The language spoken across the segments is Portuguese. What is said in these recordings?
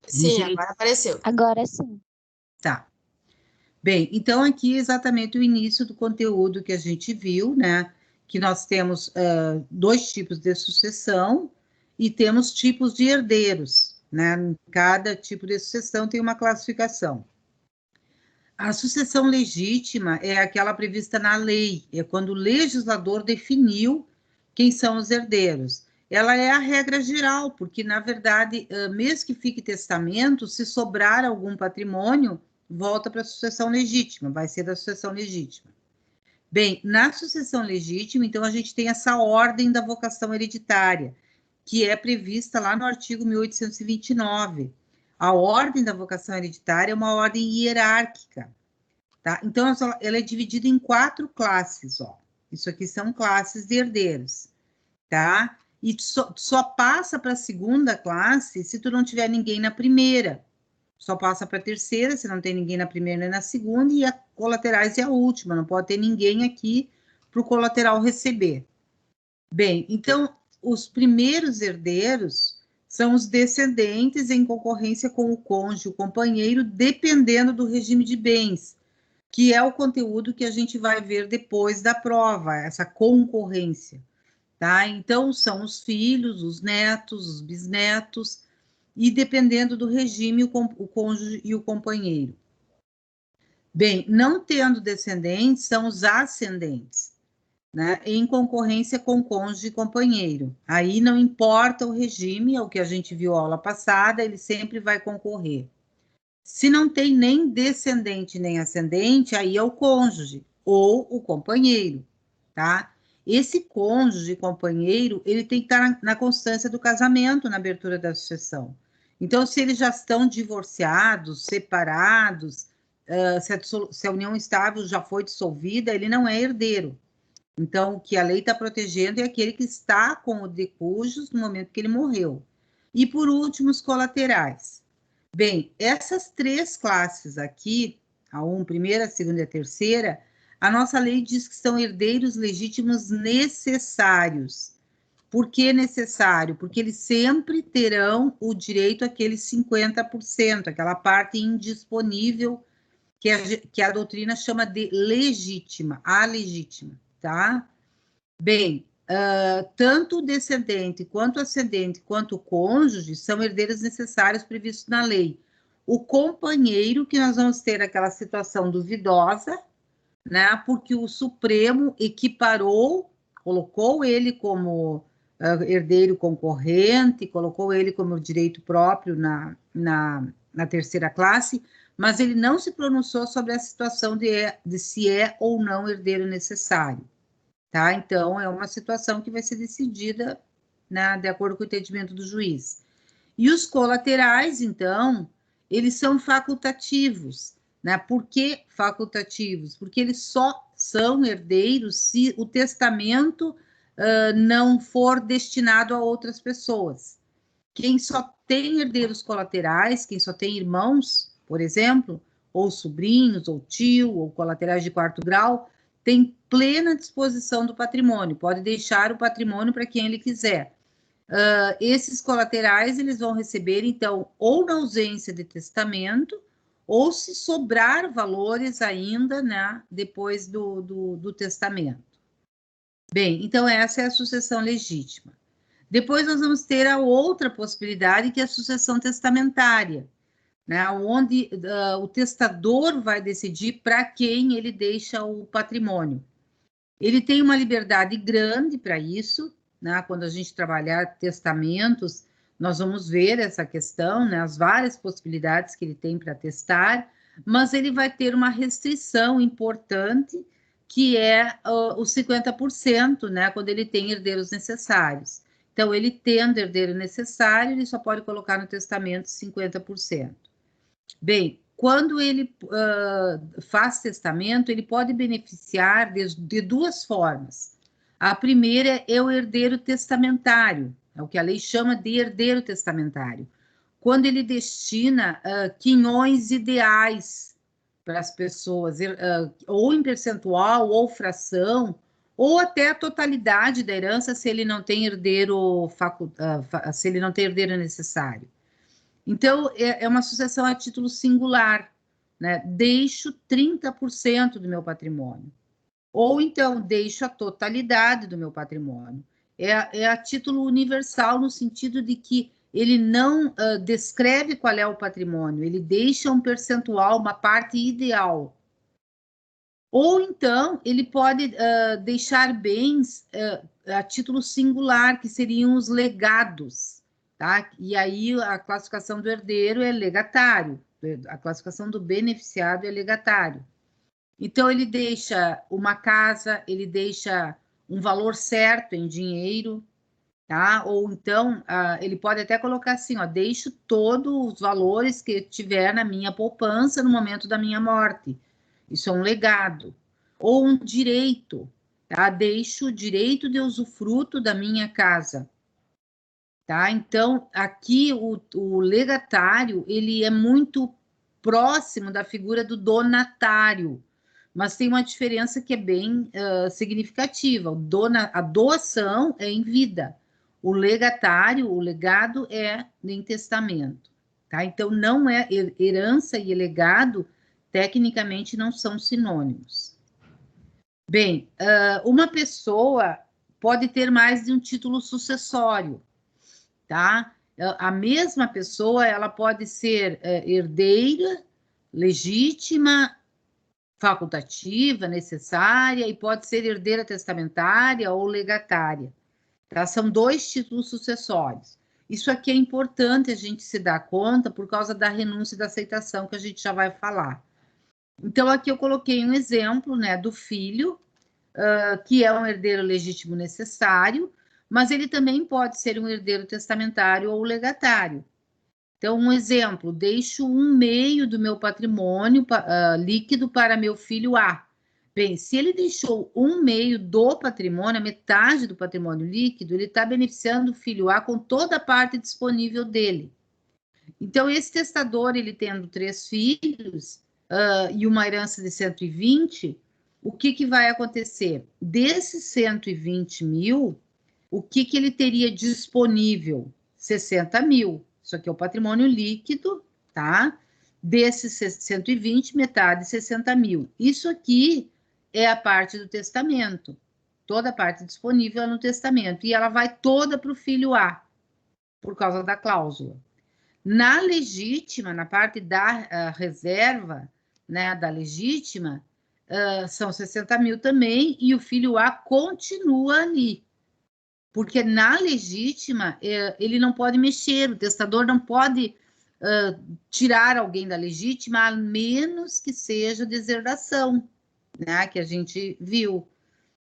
Sim, agora apareceu. Agora sim. Tá. Bem, então aqui exatamente o início do conteúdo que a gente viu, né? Que nós temos 2 tipos de sucessão e temos tipos de herdeiros, né? Cada tipo de sucessão tem uma classificação. A sucessão legítima é aquela prevista na lei, é quando o legislador definiu quem são os herdeiros. Ela é a regra geral, porque, na verdade, mesmo que fique testamento, se sobrar algum patrimônio, volta para a sucessão legítima, vai ser da sucessão legítima. Bem, na sucessão legítima, então, a gente tem essa ordem da vocação hereditária, que é prevista lá no artigo 1829. A ordem da vocação hereditária é uma ordem hierárquica, tá? Então, ela é dividida em 4 classes, ó. Isso aqui são classes de herdeiros, tá? E só passa para a segunda classe se tu não tiver ninguém na primeira. Só passa para a terceira, se não tem ninguém na primeira nem na segunda, e a colaterais é a última, não pode ter ninguém aqui para o colateral receber. Bem, então, os primeiros herdeiros são os descendentes em concorrência com o cônjuge, o companheiro, dependendo do regime de bens, que é o conteúdo que a gente vai ver depois da prova, essa concorrência, tá? Então, são os filhos, os netos, os bisnetos, e dependendo do regime, o cônjuge e o companheiro. Bem, não tendo descendentes, são os ascendentes, né? Em concorrência com cônjuge e companheiro. Aí não importa o regime, é o que a gente viu aula passada, ele sempre vai concorrer. Se não tem nem descendente nem ascendente, aí é o cônjuge ou o companheiro, tá? Esse cônjuge, companheiro, ele tem que estar na constância do casamento na abertura da sucessão. Então, se eles já estão divorciados, separados, se a união estável já foi dissolvida, ele não é herdeiro. Então, o que a lei está protegendo é aquele que está com o decujus no momento que ele morreu. E, por último, os colaterais. Bem, essas 3 classes aqui, a primeira, a segunda e a terceira, a nossa lei diz que são herdeiros legítimos necessários. Por que necessário? Porque eles sempre terão o direito àqueles 50%, aquela parte indisponível que a doutrina chama de legítima, a legítima, tá? Bem, tanto o descendente, quanto o ascendente, quanto o cônjuge são herdeiros necessários previstos na lei. O companheiro, que nós vamos ter aquela situação duvidosa, né? Porque o Supremo equiparou, colocou ele como herdeiro concorrente, colocou ele como direito próprio na terceira classe, mas ele não se pronunciou sobre a situação de se é ou não herdeiro necessário. Tá? Então, é uma situação que vai ser decidida, né, de acordo com o entendimento do juiz. E os colaterais, então, eles são facultativos, né? Por que facultativos? Porque eles só são herdeiros se o testamento não for destinado a outras pessoas. Quem só tem herdeiros colaterais, quem só tem irmãos, por exemplo, ou sobrinhos, ou tio, ou colaterais de 4º grau, tem plena disposição do patrimônio, pode deixar o patrimônio para quem ele quiser. Esses colaterais, eles vão receber, então, ou na ausência de testamento, ou se sobrar valores ainda, né, depois do testamento. Bem, então essa é a sucessão legítima. Depois nós vamos ter a outra possibilidade, que é a sucessão testamentária, né, onde o testador vai decidir para quem ele deixa o patrimônio. Ele tem uma liberdade grande para isso, né? Quando a gente trabalhar testamentos, nós vamos ver essa questão, né? As várias possibilidades que ele tem para testar, mas ele vai ter uma restrição importante, que é os 50%, né? Quando ele tem herdeiros necessários. Então, ele tendo herdeiro necessário, ele só pode colocar no testamento 50%. Bem, quando ele faz testamento, ele pode beneficiar de 2 formas. A primeira é o herdeiro testamentário, é o que a lei chama de herdeiro testamentário. Quando ele destina quinhões ideais para as pessoas, ou em percentual, ou fração, ou até a totalidade da herança se ele não tem herdeiro, se ele não tem herdeiro necessário. Então, é uma sucessão a título singular, né? Deixo 30% do meu patrimônio. Ou então, deixo a totalidade do meu patrimônio. É a título universal, no sentido de que ele não descreve qual é o patrimônio, ele deixa um percentual, uma parte ideal. Ou então, ele pode deixar bens a título singular, que seriam os legados, tá? E aí a classificação do herdeiro é legatário, a classificação do beneficiário é legatário. Então, ele deixa uma casa, ele deixa um valor certo em dinheiro, tá? Ou então, ele pode até colocar assim, ó, deixo todos os valores que tiver na minha poupança no momento da minha morte. Isso é um legado. Ou um direito, tá? Deixo o direito de usufruto da minha casa, tá? Então, aqui o legatário, ele é muito próximo da figura do donatário, mas tem uma diferença que é bem significativa. A doação é em vida, o legatário, o legado é em testamento, tá? Então, não é herança e legado, tecnicamente, não são sinônimos. Bem, uma pessoa pode ter mais de um título sucessório, tá? A mesma pessoa, ela pode ser herdeira, legítima, facultativa, necessária, e pode ser herdeira testamentária ou legatária, tá? São 2 títulos sucessórios. Isso aqui é importante a gente se dar conta por causa da renúncia e da aceitação, que a gente já vai falar. Então, aqui eu coloquei um exemplo, né, do filho, que é um herdeiro legítimo necessário, mas ele também pode ser um herdeiro testamentário ou legatário. Então, um exemplo, deixo 1/2 do meu patrimônio líquido para meu filho A. Bem, se ele deixou 1/2 do patrimônio, a metade do patrimônio líquido, ele está beneficiando o filho A com toda a parte disponível dele. Então, esse testador, ele tendo 3 filhos e uma herança de 120, o que vai acontecer? Desses 120 mil, o que ele teria disponível? 60 mil. Isso aqui é o patrimônio líquido, tá? Desses 120, metade 60 mil. Isso aqui é a parte do testamento. Toda a parte disponível é no testamento. E ela vai toda para o filho A, por causa da cláusula. Na legítima, na parte da reserva, né, da legítima, são 60 mil também, e o filho A continua ali. Porque na legítima, ele não pode mexer, o testador não pode tirar alguém da legítima, a menos que seja deserdação, né, que a gente viu.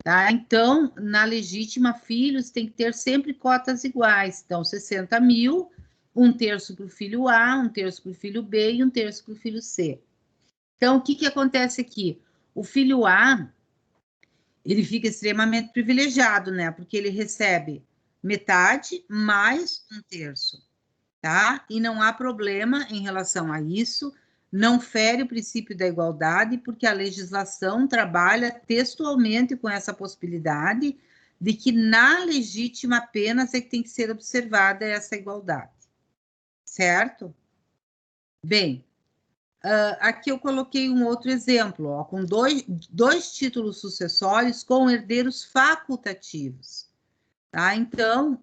Tá? Então, na legítima, filhos tem que ter sempre cotas iguais. Então, 60 mil, 1/3 para o filho A, 1/3 para o filho B e 1/3 para o filho C. Então, o que acontece aqui? O filho A, ele fica extremamente privilegiado, né? Porque ele recebe metade mais 1/3, tá? E não há problema em relação a isso, não fere o princípio da igualdade, porque a legislação trabalha textualmente com essa possibilidade de que na legítima apenas é que tem que ser observada essa igualdade, certo? Bem, aqui eu coloquei um outro exemplo, ó, com dois títulos sucessórios com herdeiros facultativos. Tá? Então,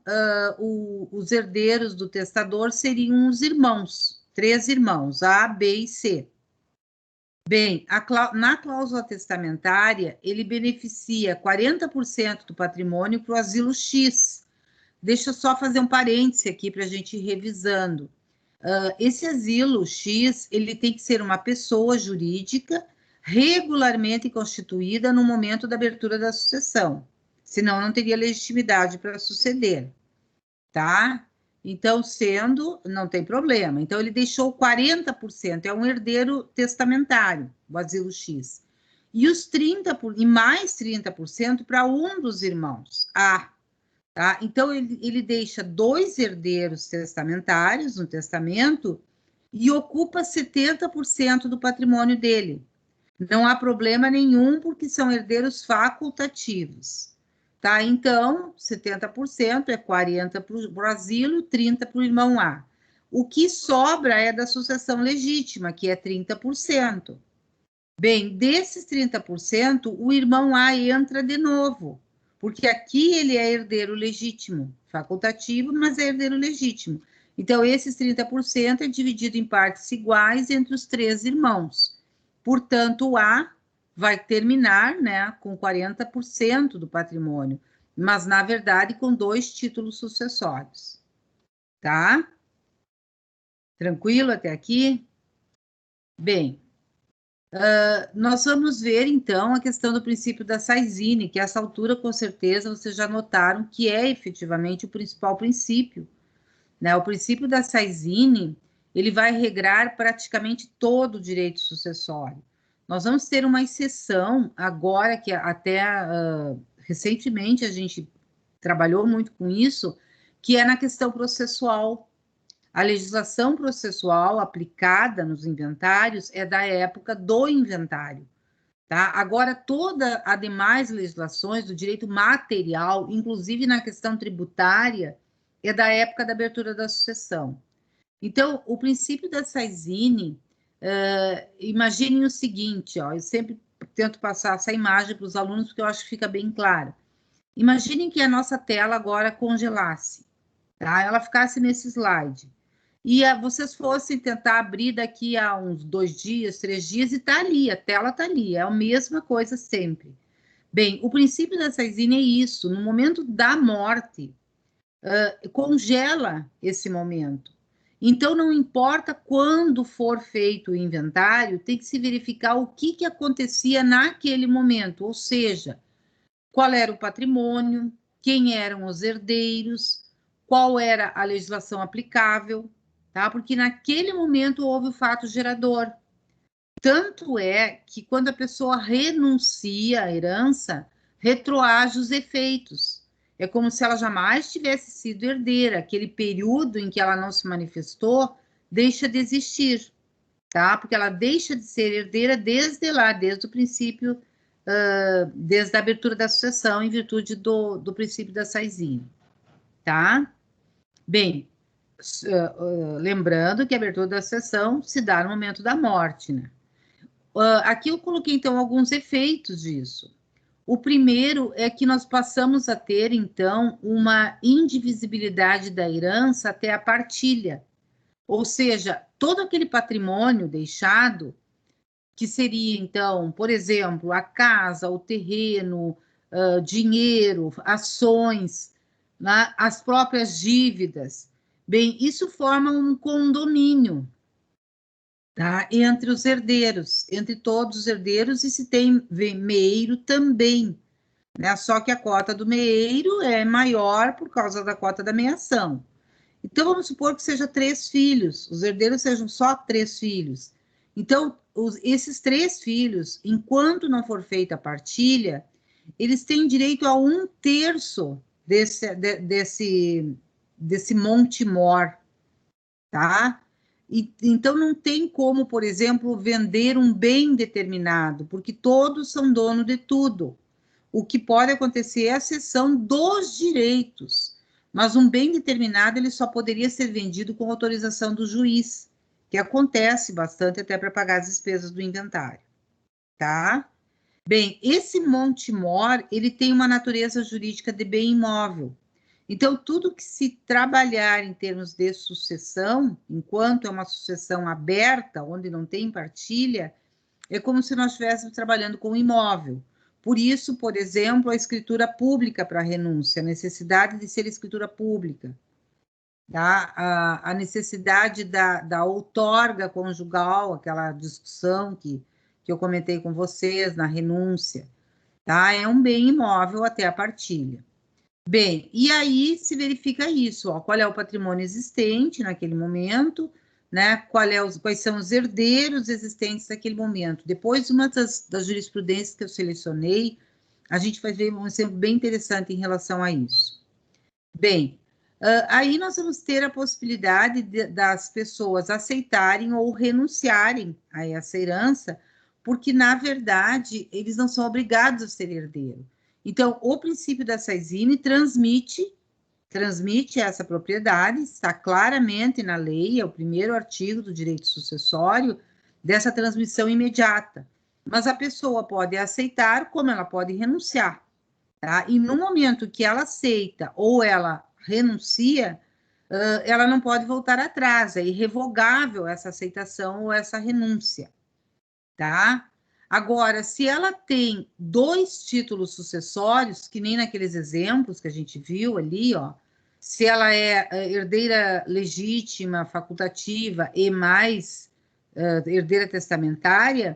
os herdeiros do testador seriam os irmãos, 3 irmãos, A, B e C. Bem, na cláusula testamentária, ele beneficia 40% do patrimônio para o asilo X. Deixa eu só fazer um parêntese aqui para a gente ir revisando. Esse asilo X, ele tem que ser uma pessoa jurídica regularmente constituída no momento da abertura da sucessão, senão não teria legitimidade para suceder, tá? Então, não tem problema. Então, ele deixou 40%, é um herdeiro testamentário, o asilo X. E e mais 30% para um dos irmãos, A. Tá? Então, ele deixa 2 herdeiros testamentários no testamento e ocupa 70% do patrimônio dele. Não há problema nenhum, porque são herdeiros facultativos. Tá? Então, 70% é 40 para o asilo, 30 para o irmão A. O que sobra é da sucessão legítima, que é 30%. Bem, desses 30%, o irmão A entra de novo, porque aqui ele é herdeiro legítimo, facultativo, mas é herdeiro legítimo. Então, esses 30% é dividido em partes iguais entre os 3 irmãos. Portanto, o A vai terminar, né, com 40% do patrimônio, mas, na verdade, com 2 títulos sucessórios. Tá? Tranquilo até aqui? Bem, nós vamos ver, então, a questão do princípio da Saizine, que a essa altura, com certeza, vocês já notaram que é efetivamente o principal princípio, né? O princípio da Saizine, ele vai regrar praticamente todo o direito sucessório. Nós vamos ter uma exceção agora, que até recentemente a gente trabalhou muito com isso, que é na questão processual. A legislação processual aplicada nos inventários é da época do inventário, tá? Agora, todas as demais legislações do direito material, inclusive na questão tributária, é da época da abertura da sucessão. Então, o princípio da Saizine, imaginem o seguinte, ó, eu sempre tento passar essa imagem para os alunos, porque eu acho que fica bem clara. Imaginem que a nossa tela agora congelasse, tá? Ela ficasse nesse slide. E vocês fossem tentar abrir daqui a uns 2 dias, 3 dias, e tá ali, a tela tá ali, é a mesma coisa sempre. Bem, o princípio da Saizine é isso, no momento da morte, congela esse momento. Então, não importa quando for feito o inventário, tem que se verificar o que acontecia naquele momento, ou seja, qual era o patrimônio, quem eram os herdeiros, qual era a legislação aplicável, tá? Porque naquele momento houve o fato gerador. Tanto é que quando a pessoa renuncia à herança, retroage os efeitos. É como se ela jamais tivesse sido herdeira. Aquele período em que ela não se manifestou deixa de existir, tá? Porque ela deixa de ser herdeira desde lá, desde o princípio, desde a abertura da sucessão, em virtude do princípio da Saizine, tá? Bem, lembrando que a abertura da sucessão se dá no momento da morte, né? Aqui eu coloquei, então, alguns efeitos disso. O primeiro é que nós passamos a ter, então, uma indivisibilidade da herança até a partilha. Ou seja, todo aquele patrimônio deixado, que seria, então, por exemplo, a casa, o terreno, dinheiro, ações, né, as próprias dívidas. Bem, isso forma um condomínio, tá? Entre os herdeiros, entre todos os herdeiros, e se tem meeiro também, né? Só que a cota do meeiro é maior por causa da cota da meação. Então, vamos supor que seja 3 filhos, os herdeiros sejam só 3 filhos. Então, esses 3 filhos, enquanto não for feita a partilha, eles têm direito a 1/3 desse monte mor, tá? Então, não tem como, por exemplo, vender um bem determinado, porque todos são dono de tudo. O que pode acontecer é a cessão dos direitos, mas um bem determinado ele só poderia ser vendido com autorização do juiz, que acontece bastante até para pagar as despesas do inventário, tá? Bem, esse monte mor, ele tem uma natureza jurídica de bem imóvel. Então, tudo que se trabalhar em termos de sucessão, enquanto é uma sucessão aberta, onde não tem partilha, é como se nós estivéssemos trabalhando com imóvel. Por isso, por exemplo, a escritura pública para a renúncia, a necessidade de ser escritura pública, tá? A necessidade da outorga conjugal, aquela discussão que eu comentei com vocês na renúncia, tá? É um bem imóvel até a partilha. Bem, e aí se verifica isso, ó, qual é o patrimônio existente naquele momento, né? Quais são os herdeiros existentes naquele momento. Depois, uma das jurisprudências que eu selecionei, a gente vai ver um exemplo bem interessante em relação a isso. Bem, aí nós vamos ter a possibilidade das pessoas aceitarem ou renunciarem a essa herança porque, na verdade, eles não são obrigados a ser herdeiro. Então, o princípio da Saizine transmite essa propriedade, está claramente na lei, é o primeiro artigo do direito sucessório, dessa transmissão imediata. Mas a pessoa pode aceitar, como ela pode renunciar. Tá? E no momento que ela aceita ou ela renuncia, ela não pode voltar atrás, é irrevogável essa aceitação ou essa renúncia. Tá? Agora, se ela tem 2 títulos sucessórios, que nem naqueles exemplos que a gente viu ali, ó, se ela é herdeira legítima, facultativa e mais herdeira testamentária,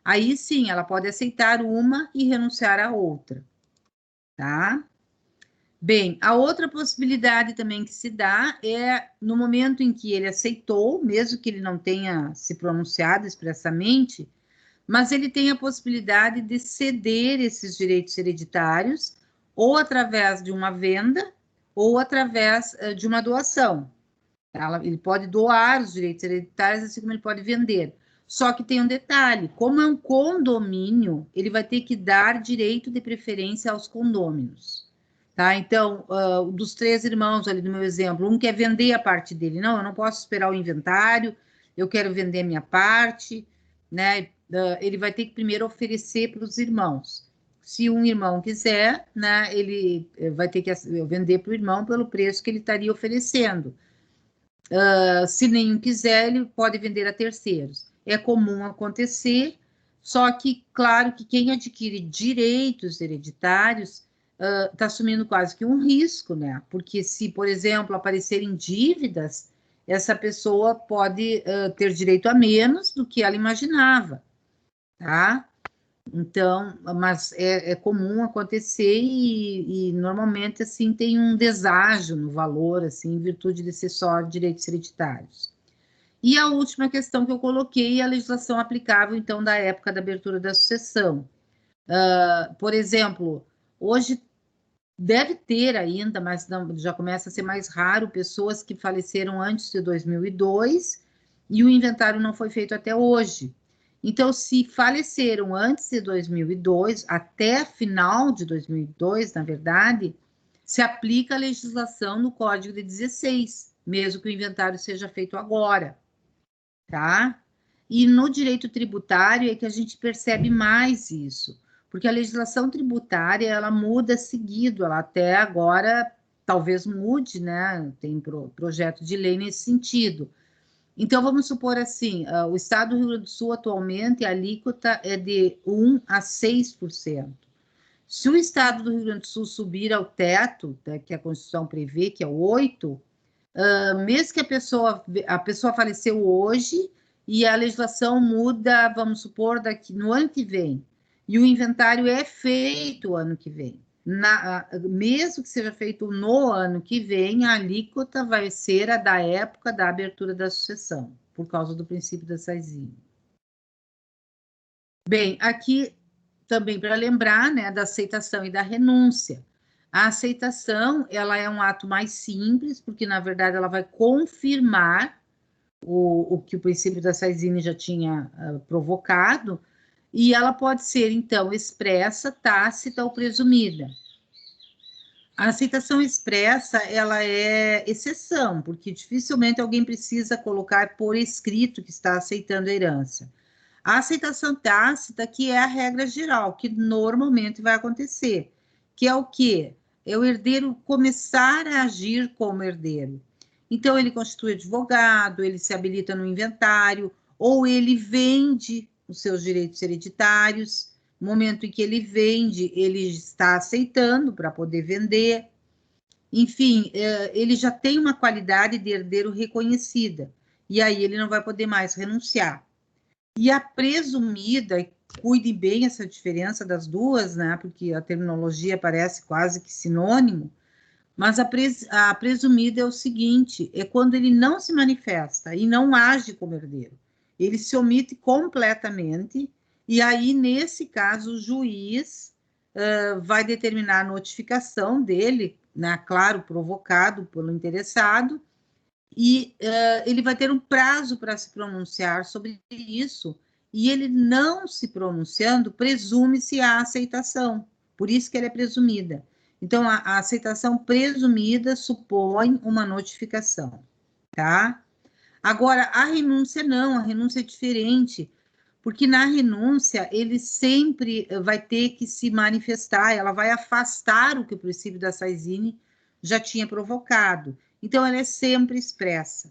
aí sim, ela pode aceitar uma e renunciar à outra, tá? Bem, a outra possibilidade também que se dá é no momento em que ele aceitou, mesmo que ele não tenha se pronunciado expressamente, mas ele tem a possibilidade de ceder esses direitos hereditários ou através de uma venda ou através de uma doação. Ele pode doar os direitos hereditários, assim como ele pode vender. Só que tem um detalhe, como é um condomínio, ele vai ter que dar direito de preferência aos condôminos. Tá? Então, dos 3 irmãos ali do meu exemplo, um quer vender a parte dele. Não, eu não posso esperar o inventário, eu quero vender a minha parte, né? Ele vai ter que primeiro oferecer para os irmãos. Se um irmão quiser, né, ele vai ter que vender para o irmão pelo preço que ele estaria oferecendo. Se nenhum quiser, ele pode vender a terceiros. É comum acontecer, só que, claro, que quem adquire direitos hereditários está assumindo quase que um risco, né? Porque se, por exemplo, aparecerem dívidas, essa pessoa pode ter direito a menos do que ela imaginava, tá? Então, mas é comum acontecer e normalmente, assim, tem um deságio no valor, assim, em virtude de ser só direitos hereditários. E a última questão que eu coloquei é a legislação aplicável, então, da época da abertura da sucessão. Por exemplo, hoje deve ter ainda, mas não, já começa a ser mais raro, pessoas que faleceram antes de 2002 e o inventário não foi feito até hoje. Então, se faleceram antes de 2002, até final de 2002, na verdade, se aplica a legislação no Código de 16, mesmo que o inventário seja feito agora, tá? E no direito tributário é que a gente percebe mais isso, porque a legislação tributária, ela muda seguido, ela até agora talvez mude, né? Tem projeto de lei nesse sentido. Então, vamos supor assim, o Estado do Rio Grande do Sul, atualmente, a alíquota é de 1% a 6%. Se o Estado do Rio Grande do Sul subir ao teto, né, que a Constituição prevê, que é o 8%, mesmo que a pessoa faleceu hoje e a legislação muda, vamos supor, no ano que vem, e o inventário é feito ano que vem. Mesmo que seja feito no ano que vem, a alíquota vai ser a da época da abertura da sucessão, por causa do princípio da Saizine. Bem, aqui também para lembrar, né, da aceitação e da renúncia. A aceitação, ela é um ato mais simples, porque, na verdade, ela vai confirmar o que o princípio da Saizine já tinha provocado, e ela pode ser, então, expressa, tácita ou presumida. A aceitação expressa, ela é exceção, porque dificilmente alguém precisa colocar por escrito que está aceitando a herança. A aceitação tácita, que é a regra geral, que normalmente vai acontecer, que é o quê? É o herdeiro começar a agir como herdeiro. Então, ele constitui advogado, ele se habilita no inventário, ou ele vende os seus direitos hereditários. No momento em que ele vende, ele está aceitando para poder vender. Enfim, ele já tem uma qualidade de herdeiro reconhecida, e aí ele não vai poder mais renunciar. E a presumida, cuide bem essa diferença das duas, né? Porque a terminologia parece quase que sinônimo, mas a presumida é o seguinte: é quando ele não se manifesta e não age como herdeiro. Ele se omite completamente, e aí, nesse caso, o juiz vai determinar a notificação dele, né? Claro, provocado pelo interessado, e ele vai ter um prazo para se pronunciar sobre isso, e ele não se pronunciando, presume-se a aceitação. Por isso que ela é presumida. Então, a aceitação presumida supõe uma notificação, tá? Agora, a renúncia não, a renúncia é diferente, porque na renúncia ele sempre vai ter que se manifestar, ela vai afastar o que o princípio da Saizine já tinha provocado. Então, ela é sempre expressa,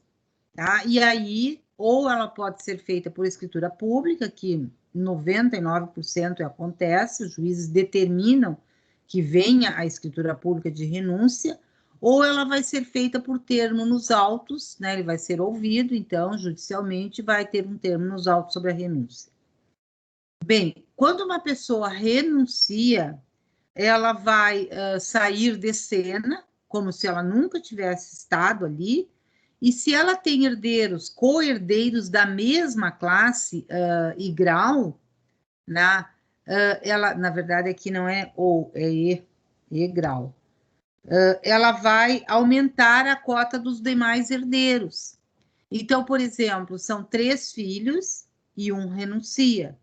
tá? E aí, ou ela pode ser feita por escritura pública, que 99% acontece, os juízes determinam que venha a escritura pública de renúncia, ou ela vai ser feita por termo nos autos, né? Ele vai ser ouvido, então, judicialmente, vai ter um termo nos autos sobre a renúncia. Bem, quando uma pessoa renuncia, ela vai sair de cena, como se ela nunca tivesse estado ali, e se ela tem herdeiros, co-herdeiros da mesma classe e grau, né, ela, na verdade, aqui não é ou, é e grau, ela vai aumentar a cota dos demais herdeiros. Então, por exemplo, são 3 filhos e um renuncia.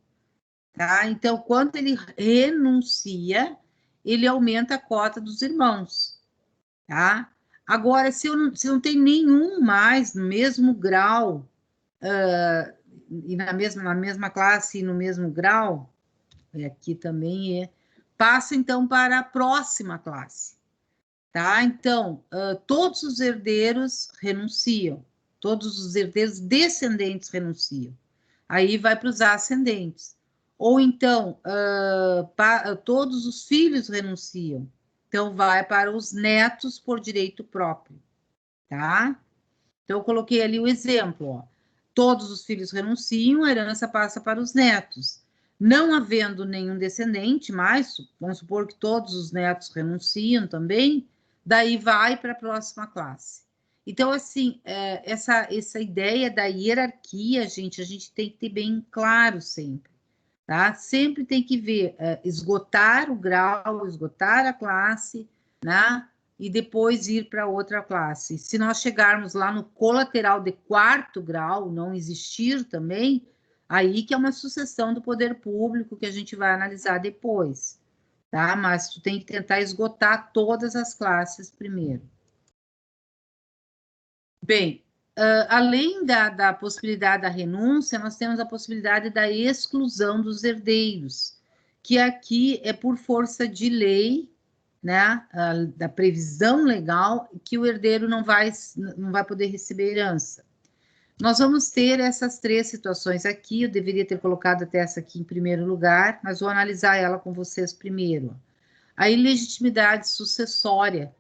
Tá? Então, quando ele renuncia, ele aumenta a cota dos irmãos. Tá? Agora, se não tem nenhum mais no mesmo grau, e na mesma classe e no mesmo grau, aqui também passa então para a próxima classe. Tá? Então, todos os herdeiros renunciam, todos os herdeiros descendentes renunciam. Aí vai para os ascendentes. Ou então, todos os filhos renunciam. Então, vai para os netos por direito próprio, tá? Então, eu coloquei ali o exemplo, ó. Todos os filhos renunciam, a herança passa para os netos. Não havendo nenhum descendente mais, vamos supor que todos os netos renunciam também, daí vai para a próxima classe. Então, assim, essa ideia da hierarquia, gente, a gente tem que ter bem claro sempre, tá? Sempre tem que ver, esgotar o grau, esgotar a classe, né? E depois ir para outra classe. Se nós chegarmos lá no colateral de 4º grau, não existir também, aí que é uma sucessão do poder público que a gente vai analisar depois, tá? Mas tu tem que tentar esgotar todas as classes primeiro. Bem, além da possibilidade da renúncia, nós temos a possibilidade da exclusão dos herdeiros, que aqui é por força de lei, né, da previsão legal, que o herdeiro não vai poder receber herança. Nós vamos ter essas 3 situações aqui, eu deveria ter colocado até essa aqui em primeiro lugar, mas vou analisar ela com vocês primeiro. A ilegitimidade sucessória,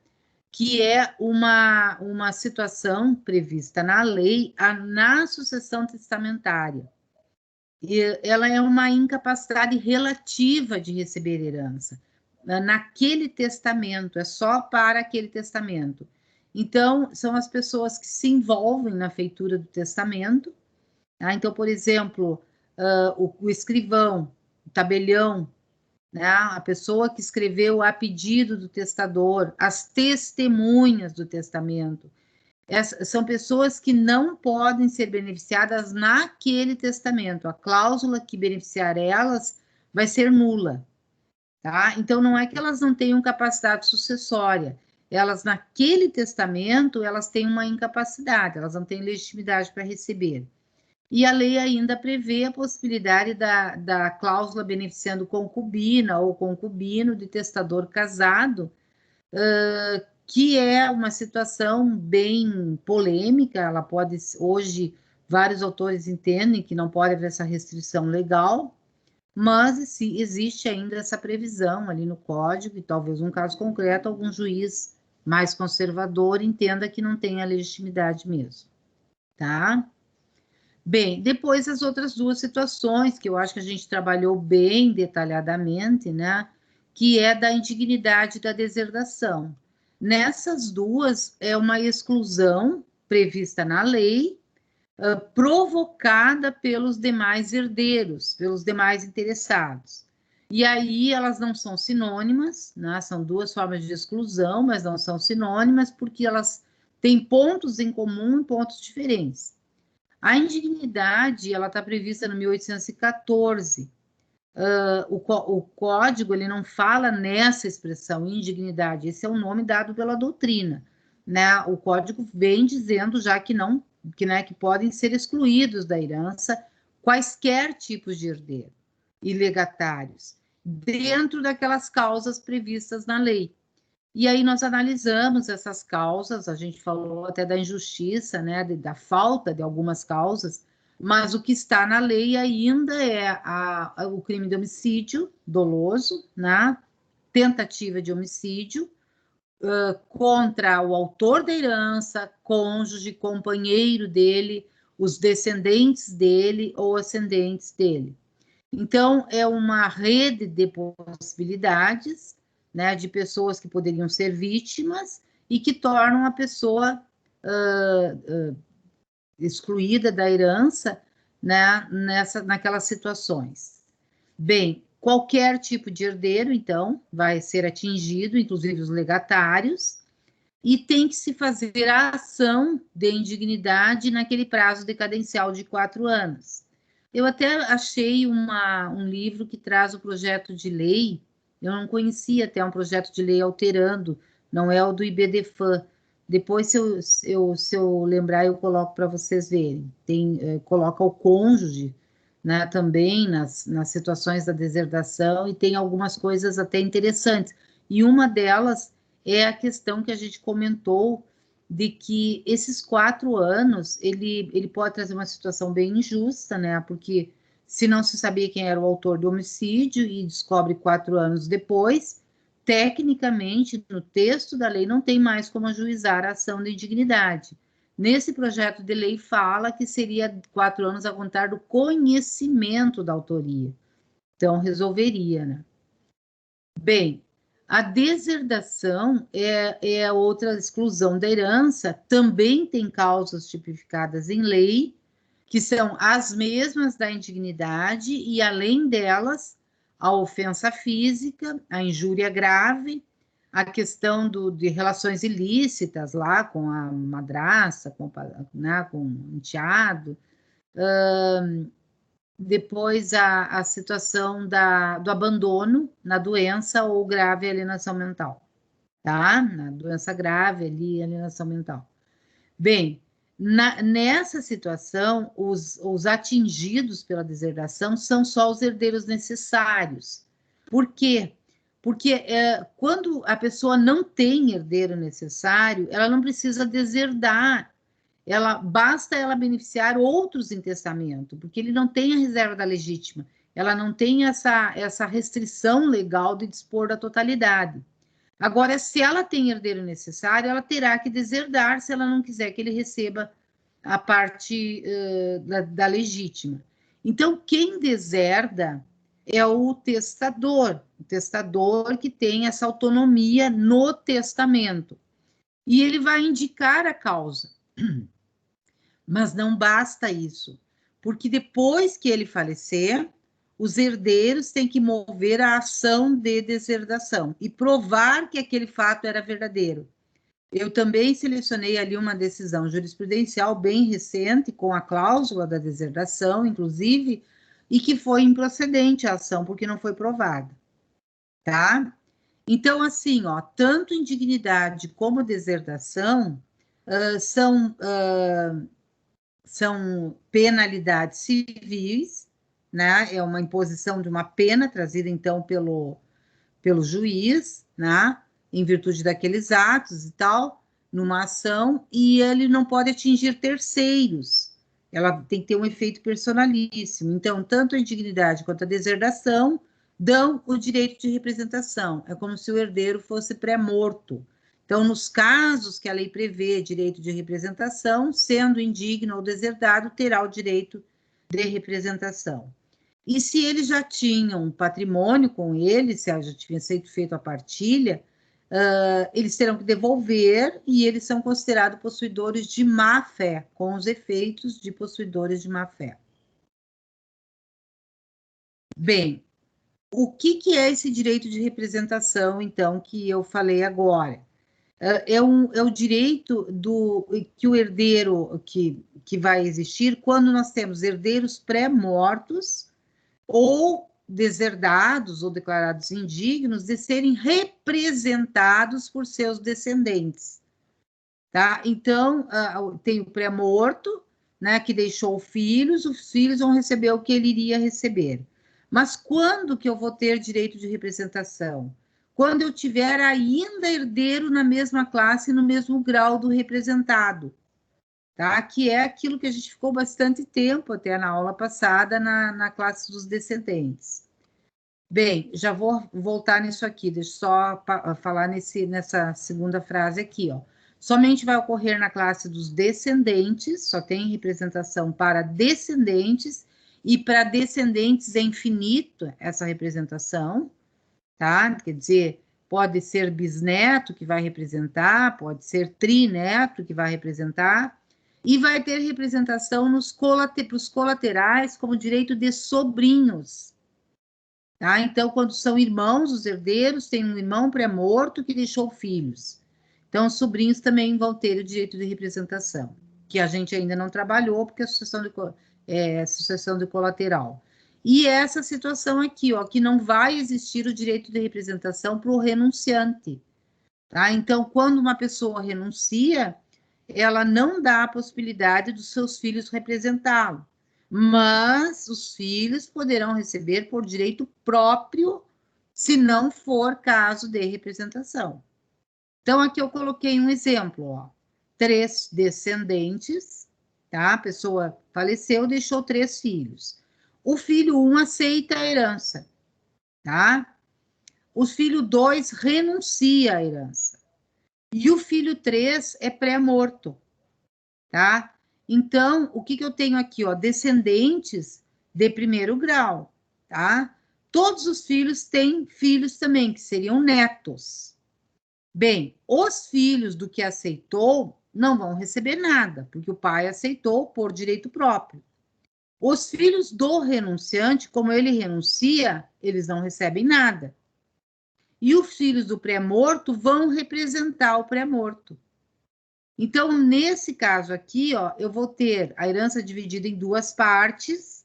que é uma situação prevista na lei na sucessão testamentária. E ela é uma incapacidade relativa de receber herança naquele testamento, é só para aquele testamento. Então, são as pessoas que se envolvem na feitura do testamento. Tá? Então, por exemplo, o escrivão, o tabelião, né? A pessoa que escreveu a pedido do testador, as testemunhas do testamento. São pessoas que não podem ser beneficiadas naquele testamento. A cláusula que beneficiar elas vai ser nula. Tá? Então, não é que elas não tenham capacidade sucessória. Elas, naquele testamento, elas têm uma incapacidade, elas não têm legitimidade para receber. E a lei ainda prevê a possibilidade da cláusula beneficiando concubina ou concubino de testador casado, que é uma situação bem polêmica. Ela pode, hoje, vários autores entendem que não pode haver essa restrição legal, mas existe ainda essa previsão ali no código, e talvez um caso concreto, algum juiz mais conservador entenda que não tem a legitimidade mesmo, tá? Bem, depois as outras 2 situações que eu acho que a gente trabalhou bem detalhadamente, né? Que é da indignidade e da deserdação. Nessas 2, é uma exclusão prevista na lei, provocada pelos demais herdeiros, pelos demais interessados. E aí elas não são sinônimas, né? São 2 formas de exclusão, mas não são sinônimas, porque elas têm pontos em comum e pontos diferentes. A indignidade, ela está prevista no 1814. O código, ele não fala nessa expressão, indignidade, esse é o nome dado pela doutrina, né? O código vem dizendo já que não, né, que podem ser excluídos da herança quaisquer tipos de herdeiro e legatários, dentro daquelas causas previstas na lei. E aí nós analisamos essas causas, a gente falou até da injustiça, né, da falta de algumas causas, mas o que está na lei ainda é o crime de homicídio doloso, né, tentativa de homicídio, contra o autor da herança, cônjuge, companheiro dele, os descendentes dele ou ascendentes dele. Então, é uma rede de possibilidades, né, de pessoas que poderiam ser vítimas e que tornam a pessoa excluída da herança, né, naquelas situações. Bem, qualquer tipo de herdeiro, então, vai ser atingido, inclusive os legatários, e tem que se fazer a ação de indignidade naquele prazo decadencial de 4 anos. Eu até achei um livro que traz o projeto de lei, eu não conhecia até um projeto de lei alterando, não é o do IBDFAN. Depois, se eu lembrar, eu coloco para vocês verem. Coloca o cônjuge, né, também nas situações da deserdação, e tem algumas coisas até interessantes. E uma delas é a questão que a gente comentou de que esses 4 anos, ele pode trazer uma situação bem injusta, né? Porque se não se sabia quem era o autor do homicídio e descobre 4 anos depois, tecnicamente, no texto da lei, não tem mais como ajuizar a ação de indignidade. Nesse projeto de lei fala que seria 4 anos a contar do conhecimento da autoria. Então, resolveria, né? Bem, a deserdação é outra exclusão da herança, também tem causas tipificadas em lei, que são as mesmas da indignidade, e além delas, a ofensa física, a injúria grave, a questão de relações ilícitas lá com a madrasta, né, com o enteado, depois a situação do abandono na doença ou grave alienação mental, tá? Na doença grave ali, alienação mental. Bem, nessa situação, os atingidos pela deserdação são só os herdeiros necessários. Por quê? Porque quando a pessoa não tem herdeiro necessário, ela não precisa deserdar, basta ela beneficiar outros em testamento, porque ele não tem a reserva da legítima, ela não tem essa restrição legal de dispor da totalidade. Agora, se ela tem herdeiro necessário, ela terá que deserdar se ela não quiser que ele receba a parte da legítima. Então, quem deserda é o testador que tem essa autonomia no testamento. E ele vai indicar a causa. Mas não basta isso, porque depois que ele falecer, os herdeiros têm que mover a ação de deserdação e provar que aquele fato era verdadeiro. Eu também selecionei ali uma decisão jurisprudencial bem recente, com a cláusula da deserdação, inclusive, e que foi improcedente a ação, porque não foi provada, tá? Então, assim, ó, tanto indignidade como deserdação são penalidades civis, né? É uma imposição de uma pena trazida, então, pelo juiz, né? Em virtude daqueles atos e tal, numa ação, e ele não pode atingir terceiros. Ela tem que ter um efeito personalíssimo. Então, tanto a indignidade quanto a deserdação dão o direito de representação. É como se o herdeiro fosse pré-morto. Então, nos casos que a lei prevê direito de representação, sendo indigno ou deserdado, terá o direito de representação. E se eles já tinham um patrimônio com ele, se já tinha sido feita a partilha, eles terão que devolver e eles são considerados possuidores de má-fé, com os efeitos de possuidores de má-fé. Bem, o que é esse direito de representação, então, que eu falei agora? É o direito que o herdeiro, que que vai existir quando nós temos herdeiros pré-mortos ou deserdados ou declarados indignos de serem representados por seus descendentes, tá? Então, tem o pré-morto, né, que deixou filhos, os filhos vão receber o que ele iria receber. Mas quando que eu vou ter direito de representação? Quando eu tiver ainda herdeiro na mesma classe, no mesmo grau do representado, tá? Que é aquilo que a gente ficou bastante tempo até na aula passada, na classe dos descendentes. Bem, já vou voltar nisso aqui, deixa eu só falar nessa segunda frase aqui, ó. Somente vai ocorrer na classe dos descendentes, só tem representação para descendentes, e para descendentes é infinito essa representação, tá? Quer dizer, pode ser bisneto que vai representar, pode ser trineto que vai representar, e vai ter representação para os colaterais como direito de sobrinhos. Tá? Então, quando são irmãos, os herdeiros, tem um irmão pré-morto que deixou filhos. Então, os sobrinhos também vão ter o direito de representação, que a gente ainda não trabalhou, porque é sucessão de colateral. E essa situação aqui, ó, que não vai existir o direito de representação para o renunciante. Tá? Então, quando uma pessoa renuncia, ela não dá a possibilidade dos seus filhos representá-lo, mas os filhos poderão receber por direito próprio, se não for caso de representação. Então, aqui eu coloquei um exemplo, ó. 3 descendentes, tá? A pessoa faleceu, deixou 3 filhos. O filho 1 aceita a herança, tá? O filho 2 renuncia à herança. E o filho 3 é pré-morto, tá? Então, o que eu tenho aqui, ó? Descendentes de primeiro grau, tá? Todos os filhos têm filhos também, que seriam netos. Bem, os filhos do que aceitou não vão receber nada, porque o pai aceitou por direito próprio. Os filhos do renunciante, como ele renuncia, eles não recebem nada. E os filhos do pré-morto vão representar o pré-morto. Então, nesse caso aqui, ó, eu vou ter a herança dividida em 2 partes,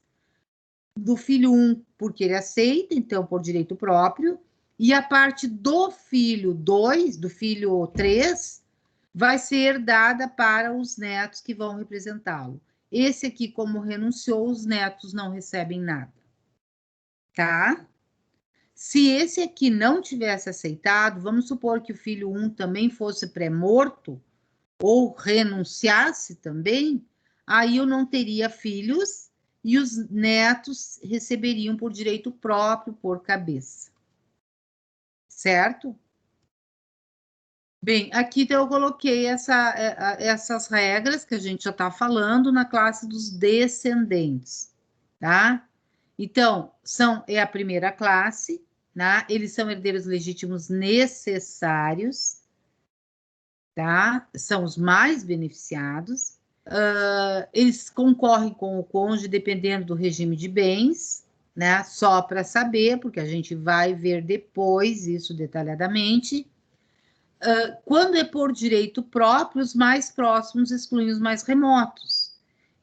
do filho 1, porque ele aceita, então, por direito próprio, e a parte do filho 2, do filho 3, vai ser dada para os netos que vão representá-lo. Esse aqui, como renunciou, os netos não recebem nada, tá? Se esse aqui não tivesse aceitado, vamos supor que o filho 1 também fosse pré-morto, ou renunciasse também, aí eu não teria filhos e os netos receberiam por direito próprio, por cabeça. Certo? Bem, aqui então eu coloquei essas regras que a gente já está falando na classe dos descendentes, tá? Então, é a primeira classe, né? Eles são herdeiros legítimos necessários, tá? São os mais beneficiados. Eles concorrem com o cônjuge dependendo do regime de bens, né? Só para saber, porque a gente vai ver depois isso detalhadamente. Quando é por direito próprio, os mais próximos excluem os mais remotos.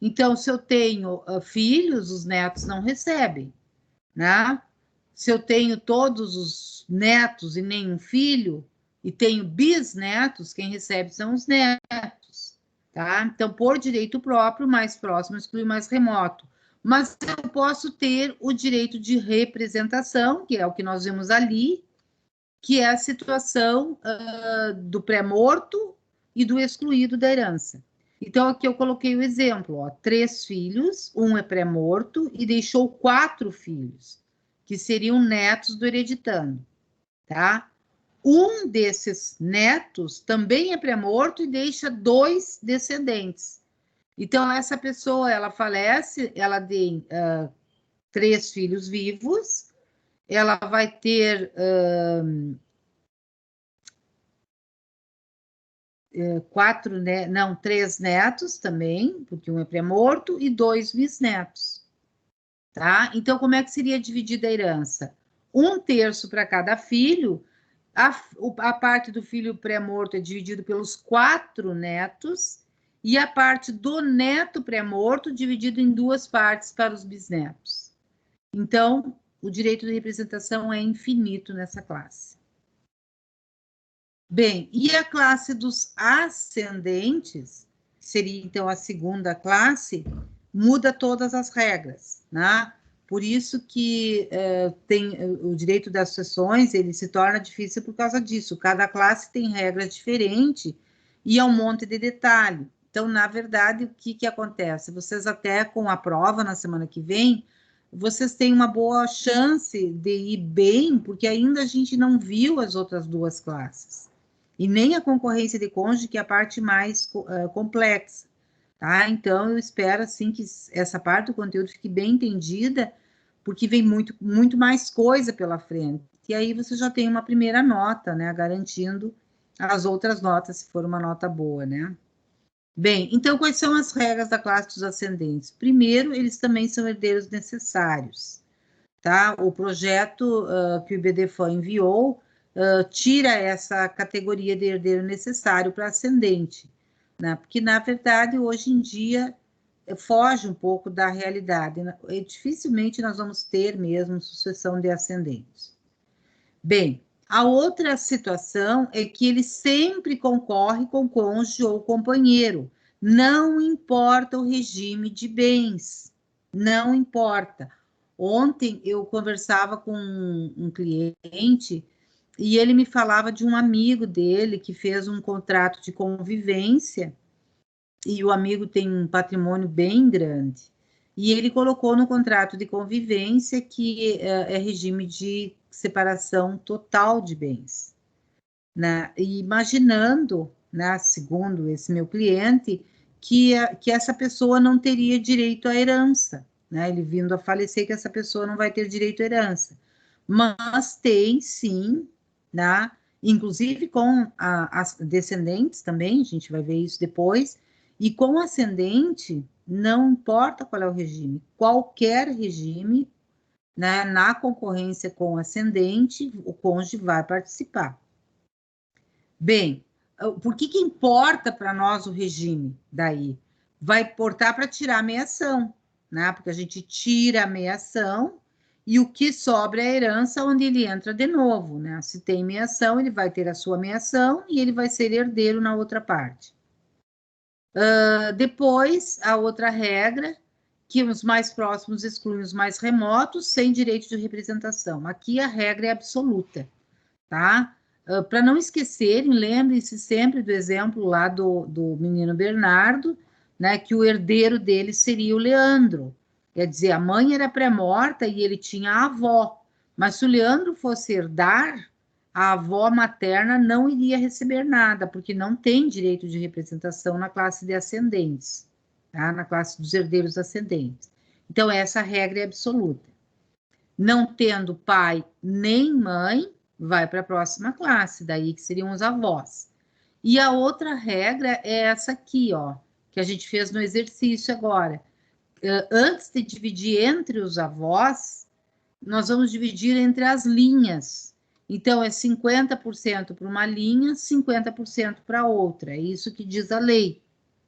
Então, se eu tenho filhos, os netos não recebem, né? Se eu tenho todos os netos e nenhum filho, e tenho bisnetos, quem recebe são os netos, tá? Então, por direito próprio, mais próximo exclui o mais remoto. Mas eu posso ter o direito de representação, que é o que nós vimos ali, que é a situação do pré-morto e do excluído da herança. Então, aqui eu coloquei o exemplo, ó, 3 filhos, um é pré-morto e deixou 4 filhos, que seriam netos do hereditando, tá? Um desses netos também é pré-morto e deixa 2 descendentes. Então, essa pessoa, ela falece, ela tem 3 filhos vivos, ela vai ter 3 netos também, porque um é pré-morto, e 2 bisnetos, tá? Então, como é que seria dividida a herança? 1/3 para cada filho, a parte do filho pré-morto é dividido pelos 4 netos, e a parte do neto pré-morto dividido em duas partes para os bisnetos. Então, o direito de representação é infinito nessa classe. Bem, e a classe dos ascendentes, que seria então a segunda classe, muda todas as regras, né? Por isso que tem o direito das sucessões, ele se torna difícil por causa disso. Cada classe tem regras diferentes e é um monte de detalhe. Então, na verdade, o que acontece? Vocês até com a prova na semana que vem, vocês têm uma boa chance de ir bem, porque ainda a gente não viu as outras duas classes. E nem a concorrência de cônjuge, que é a parte mais complexa. Tá? Então, eu espero, assim, que essa parte do conteúdo fique bem entendida, porque vem muito mais coisa pela frente. E aí você já tem uma primeira nota, né? Garantindo as outras notas, se for uma nota boa, né? Bem, então, quais são as regras da classe dos ascendentes? Primeiro, eles também são herdeiros necessários, tá? O projeto que o IBDFAN enviou tira essa categoria de herdeiro necessário para ascendente, né? Porque, na verdade, hoje em dia, foge um pouco da realidade, né? Dificilmente nós vamos ter mesmo sucessão de ascendentes. Bem, a outra situação é que ele sempre concorre com cônjuge ou companheiro, não importa o regime de bens, não importa. Ontem eu conversava com um cliente e ele me falava de um amigo dele que fez um contrato de convivência e o amigo tem um patrimônio bem grande. E ele colocou no contrato de convivência que é regime de separação total de bens, né? E imaginando, né, segundo esse meu cliente, que essa pessoa não teria direito à herança, né? Ele vindo a falecer, que essa pessoa não vai ter direito à herança. Mas tem, sim, né? Inclusive com as descendentes também, a gente vai ver isso depois, e com ascendente, não importa qual é o regime, qualquer regime, né, na concorrência com ascendente, o cônjuge vai participar. Bem, por que importa para nós o regime daí? Vai importar para tirar a meiação, né? Porque a gente tira a meiação e o que sobra é a herança onde ele entra de novo, né? Se tem meiação, ele vai ter a sua meiação e ele vai ser herdeiro na outra parte. Depois, a outra regra, que os mais próximos excluem os mais remotos, sem direito de representação. Aqui a regra é absoluta, tá? Para não esquecerem, lembrem-se sempre do exemplo lá do menino Bernardo, né, que o herdeiro dele seria o Leandro. Quer dizer, a mãe era pré-morta e ele tinha a avó, mas se o Leandro fosse herdar, a avó materna não iria receber nada, porque não tem direito de representação na classe de ascendentes, tá? Na classe dos herdeiros ascendentes. Então, essa regra é absoluta. Não tendo pai nem mãe, vai para a próxima classe, daí que seriam os avós. E a outra regra é essa aqui, ó, que a gente fez no exercício agora. Antes de dividir entre os avós, nós vamos dividir entre as linhas. Então, é 50% para uma linha, 50% para outra. É isso que diz a lei,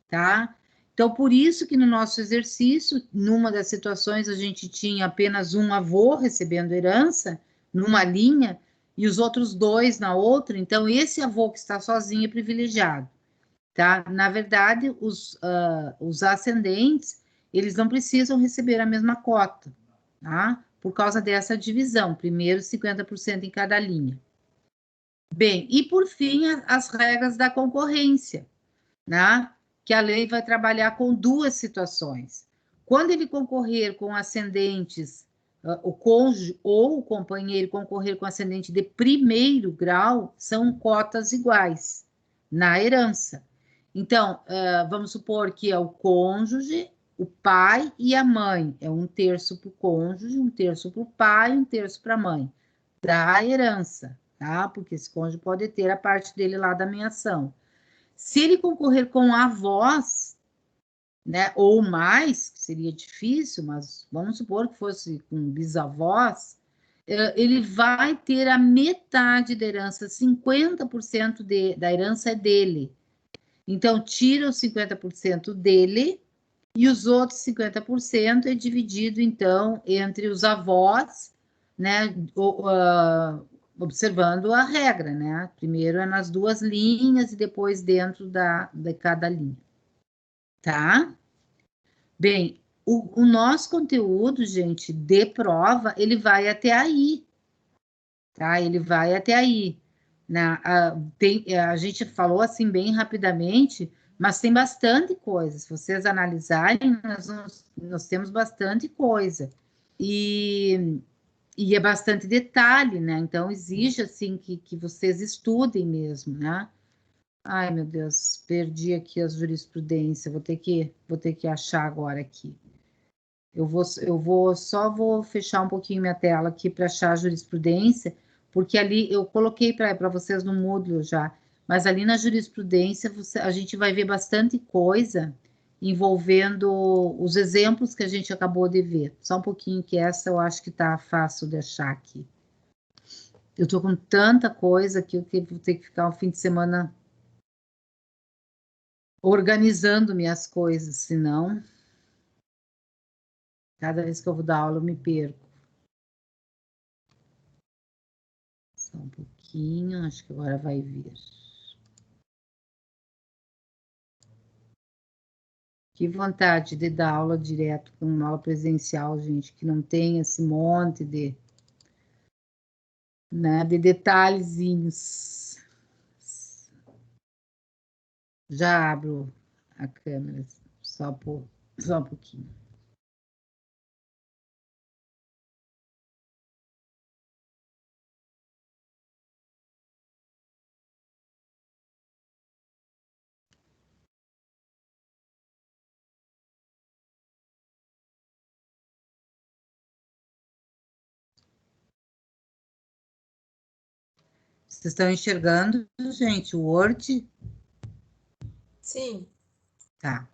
tá? Então, por isso que no nosso exercício, numa das situações, a gente tinha apenas um avô recebendo herança, numa linha, e os outros dois na outra. Então, esse avô que está sozinho é privilegiado, tá? Na verdade, os ascendentes, eles não precisam receber a mesma cota, tá? Por causa dessa divisão, primeiro 50% em cada linha. Bem, e por fim, as regras da concorrência, né? Que a lei vai trabalhar com duas situações. Quando ele concorrer com ascendentes, o cônjuge ou o companheiro concorrer com ascendente de primeiro grau, são cotas iguais na herança. Então, vamos supor que é o cônjuge, o pai e a mãe. É 1/3 para o cônjuge, 1/3 para o pai, 1/3 para a mãe. Da herança, tá? Porque esse cônjuge pode ter a parte dele lá da menção. Se ele concorrer com avós, né, ou mais, que seria difícil, mas vamos supor que fosse com bisavós, ele vai ter a metade da herança, 50% da herança é dele. Então, tira os 50% dele e os outros 50% é dividido, então, entre os avós, né, observando a regra, né? Primeiro é nas duas linhas e depois dentro de cada linha, tá? Bem, o nosso conteúdo, gente, de prova, ele vai até aí, tá? Ele vai até aí. A gente falou assim bem rapidamente, mas tem bastante coisa. Se vocês analisarem, nós temos bastante coisa. E é bastante detalhe, né? Então, exige, assim, que vocês estudem mesmo, né? Ai, meu Deus, perdi aqui a jurisprudência. Vou ter que achar agora aqui. Só vou fechar um pouquinho minha tela aqui para achar a jurisprudência, porque ali eu coloquei para vocês no Moodle já, mas ali na jurisprudência a gente vai ver bastante coisa envolvendo os exemplos que a gente acabou de ver. Só um pouquinho que essa eu acho que está fácil de achar aqui. Eu estou com tanta coisa que eu vou ter que ficar um fim de semana organizando minhas coisas, senão cada vez que eu vou dar aula eu me perco. Só um pouquinho, acho que agora vai vir. Que vontade de dar aula direto com uma aula presencial, gente, que não tem esse monte né, de detalhezinhos. Já abro a câmera, só um pouquinho. Vocês estão enxergando, gente, o Word? Sim. Tá.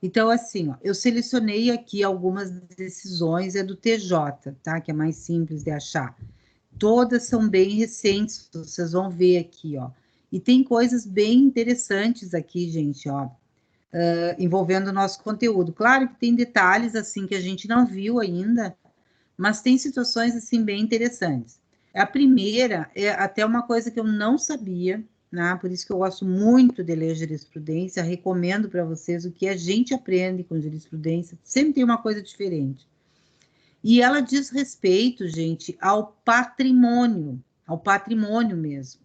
Então, assim, ó, eu selecionei aqui algumas decisões, é do TJ, tá? Que é mais simples de achar. Todas são bem recentes, vocês vão ver aqui, ó. E tem coisas bem interessantes aqui, gente, ó, envolvendo o nosso conteúdo. Claro que tem detalhes, assim, que a gente não viu ainda, mas tem situações, assim, bem interessantes. A primeira é até uma coisa que eu não sabia, né? Por isso que eu gosto muito de ler jurisprudência, recomendo para vocês o que a gente aprende com jurisprudência, sempre tem uma coisa diferente. E ela diz respeito, gente, ao patrimônio mesmo,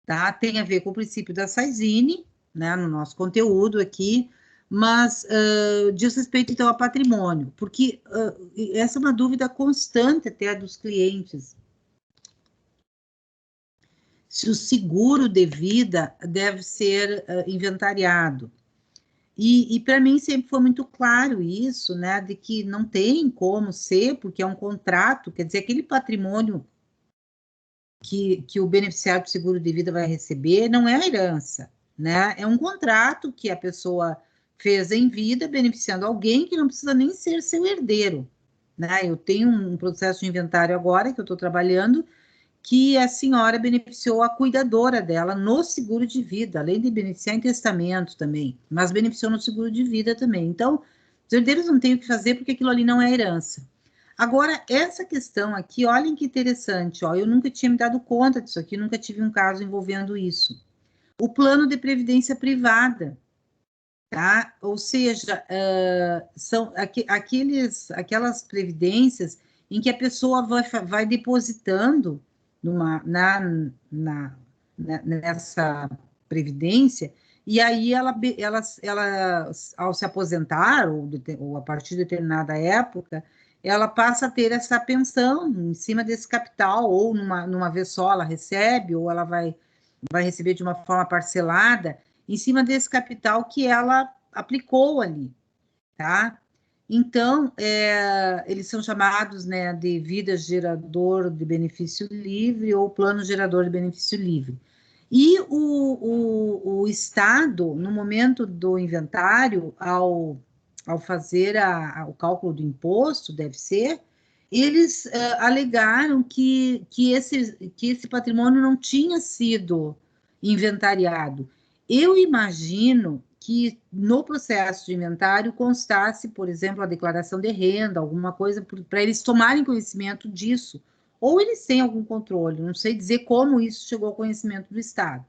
tá? Tem a ver com o princípio da Saizine, né, no nosso conteúdo aqui, mas diz respeito, então, ao patrimônio, porque essa é uma dúvida constante até dos clientes. Se o seguro de vida deve ser inventariado. E para mim sempre foi muito claro isso, né, de que não tem como ser, porque é um contrato, quer dizer, aquele patrimônio que o beneficiário do seguro de vida vai receber não é a herança, né, é um contrato que a pessoa fez em vida, beneficiando alguém que não precisa nem ser seu herdeiro, né, eu tenho um processo de inventário agora que eu estou trabalhando, que a senhora beneficiou a cuidadora dela no seguro de vida, além de beneficiar em testamento também, mas beneficiou no seguro de vida também. Então, os herdeiros não têm o que fazer porque aquilo ali não é herança. Agora, essa questão aqui, olhem que interessante, ó, eu nunca tinha me dado conta disso aqui, nunca tive um caso envolvendo isso. O plano de previdência privada, tá? Ou seja, são aquelas previdências em que a pessoa vai depositando nessa previdência, e aí ela, ao se aposentar, ou a partir de determinada época, ela passa a ter essa pensão em cima desse capital, ou numa vez só ela recebe, ou ela vai receber de uma forma parcelada, em cima desse capital que ela aplicou ali, tá? Então, eles são chamados, né, de vida gerador de benefício livre ou plano gerador de benefício livre. E o Estado, no momento do inventário, ao fazer o cálculo do imposto, deve ser, eles alegaram que esse patrimônio não tinha sido inventariado. Eu imagino que no processo de inventário constasse, por exemplo, a declaração de renda, alguma coisa, para eles tomarem conhecimento disso. Ou eles têm algum controle, não sei dizer como isso chegou ao conhecimento do Estado.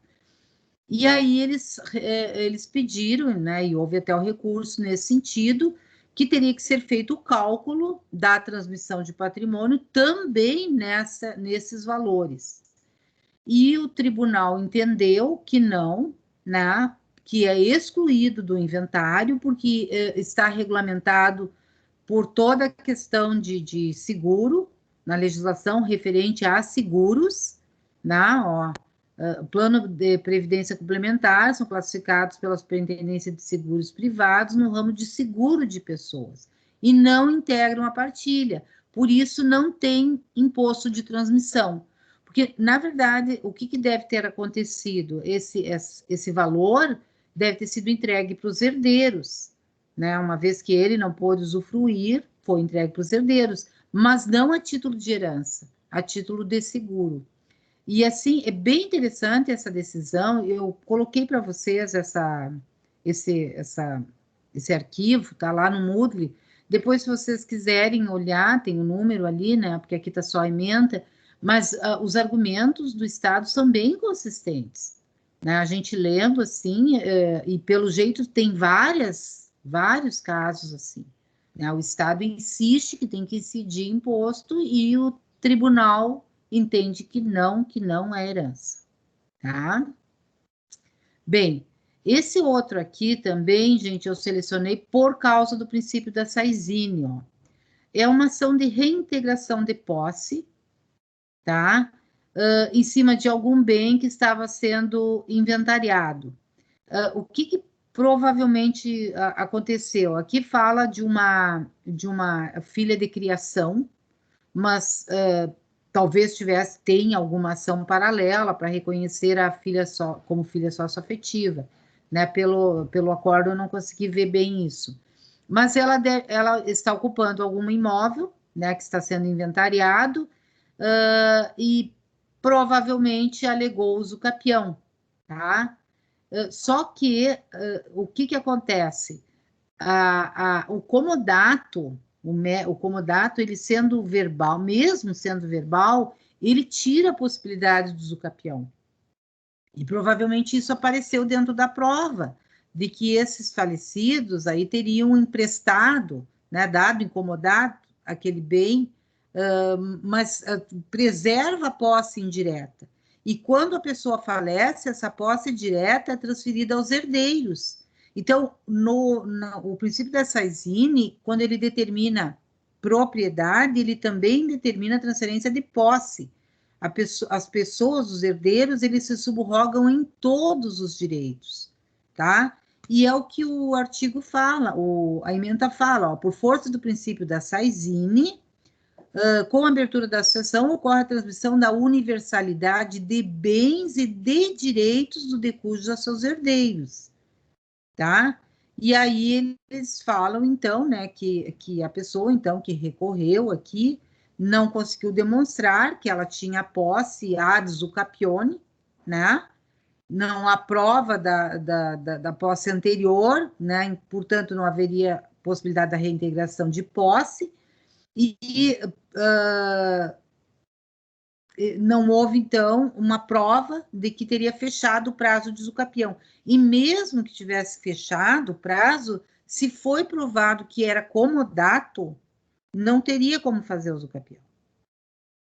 E aí eles pediram, né, e houve até o recurso nesse sentido, que teria que ser feito o cálculo da transmissão de patrimônio também nesses valores. E o tribunal entendeu que não, né, que é excluído do inventário, porque está regulamentado por toda a questão de seguro, na legislação referente a seguros, né, ó, plano de previdência complementar são classificados pela Superintendência de Seguros Privados no ramo de seguro de pessoas e não integram a partilha. Por isso, não tem imposto de transmissão. Porque, na verdade, o que deve ter acontecido? Esse valor deve ter sido entregue para os herdeiros, né? Uma vez que ele não pôde usufruir, foi entregue para os herdeiros, mas não a título de herança, a título de seguro. E assim, é bem interessante essa decisão. Eu coloquei para vocês esse arquivo, tá lá no Moodle. Depois, se vocês quiserem olhar, tem o número ali, né? Porque aqui está só a ementa, mas os argumentos do Estado são bem consistentes, né? A gente lendo assim, e pelo jeito tem vários casos assim, né? O Estado insiste que tem que incidir imposto e o tribunal entende que não é herança, tá? Bem, esse outro aqui também, gente, eu selecionei por causa do princípio da Saizine, ó. É uma ação de reintegração de posse, tá? Em cima de algum bem que estava sendo inventariado. O que provavelmente aconteceu? Aqui fala de uma filha de criação, mas talvez tenha alguma ação paralela para reconhecer a filha como filha sócio-afetiva, né? Pelo acordo eu não consegui ver bem isso. Mas ela está ocupando algum imóvel, né, que está sendo inventariado, e provavelmente alegou uso capião, tá? Só que o que acontece? O comodato, o comodato, ele sendo verbal, mesmo sendo verbal, ele tira a possibilidade do usucapião. E provavelmente isso apareceu dentro da prova, de que esses falecidos aí teriam emprestado, né, dado incomodado aquele bem, mas preserva a posse indireta. E quando a pessoa falece, essa posse direta é transferida aos herdeiros. Então, o princípio da Saizine, quando ele determina propriedade, ele também determina a transferência de posse. As pessoas, os herdeiros, eles se subrogam em todos os direitos, tá? E é o que o artigo fala, a ementa fala, ó, por força do princípio da Saizine, com a abertura da associação, ocorre a transmissão da universalidade de bens e de direitos do decújo a seus herdeiros, tá? E aí eles falam, então, né, que a pessoa, então, que recorreu aqui, não conseguiu demonstrar que ela tinha posse ad usucapione, né? Não há prova da posse anterior, né? Portanto, não haveria possibilidade da reintegração de posse, e não houve, então, uma prova de que teria fechado o prazo de usucapião. E mesmo que tivesse fechado o prazo, se foi provado que era comodato, não teria como fazer o usucapião.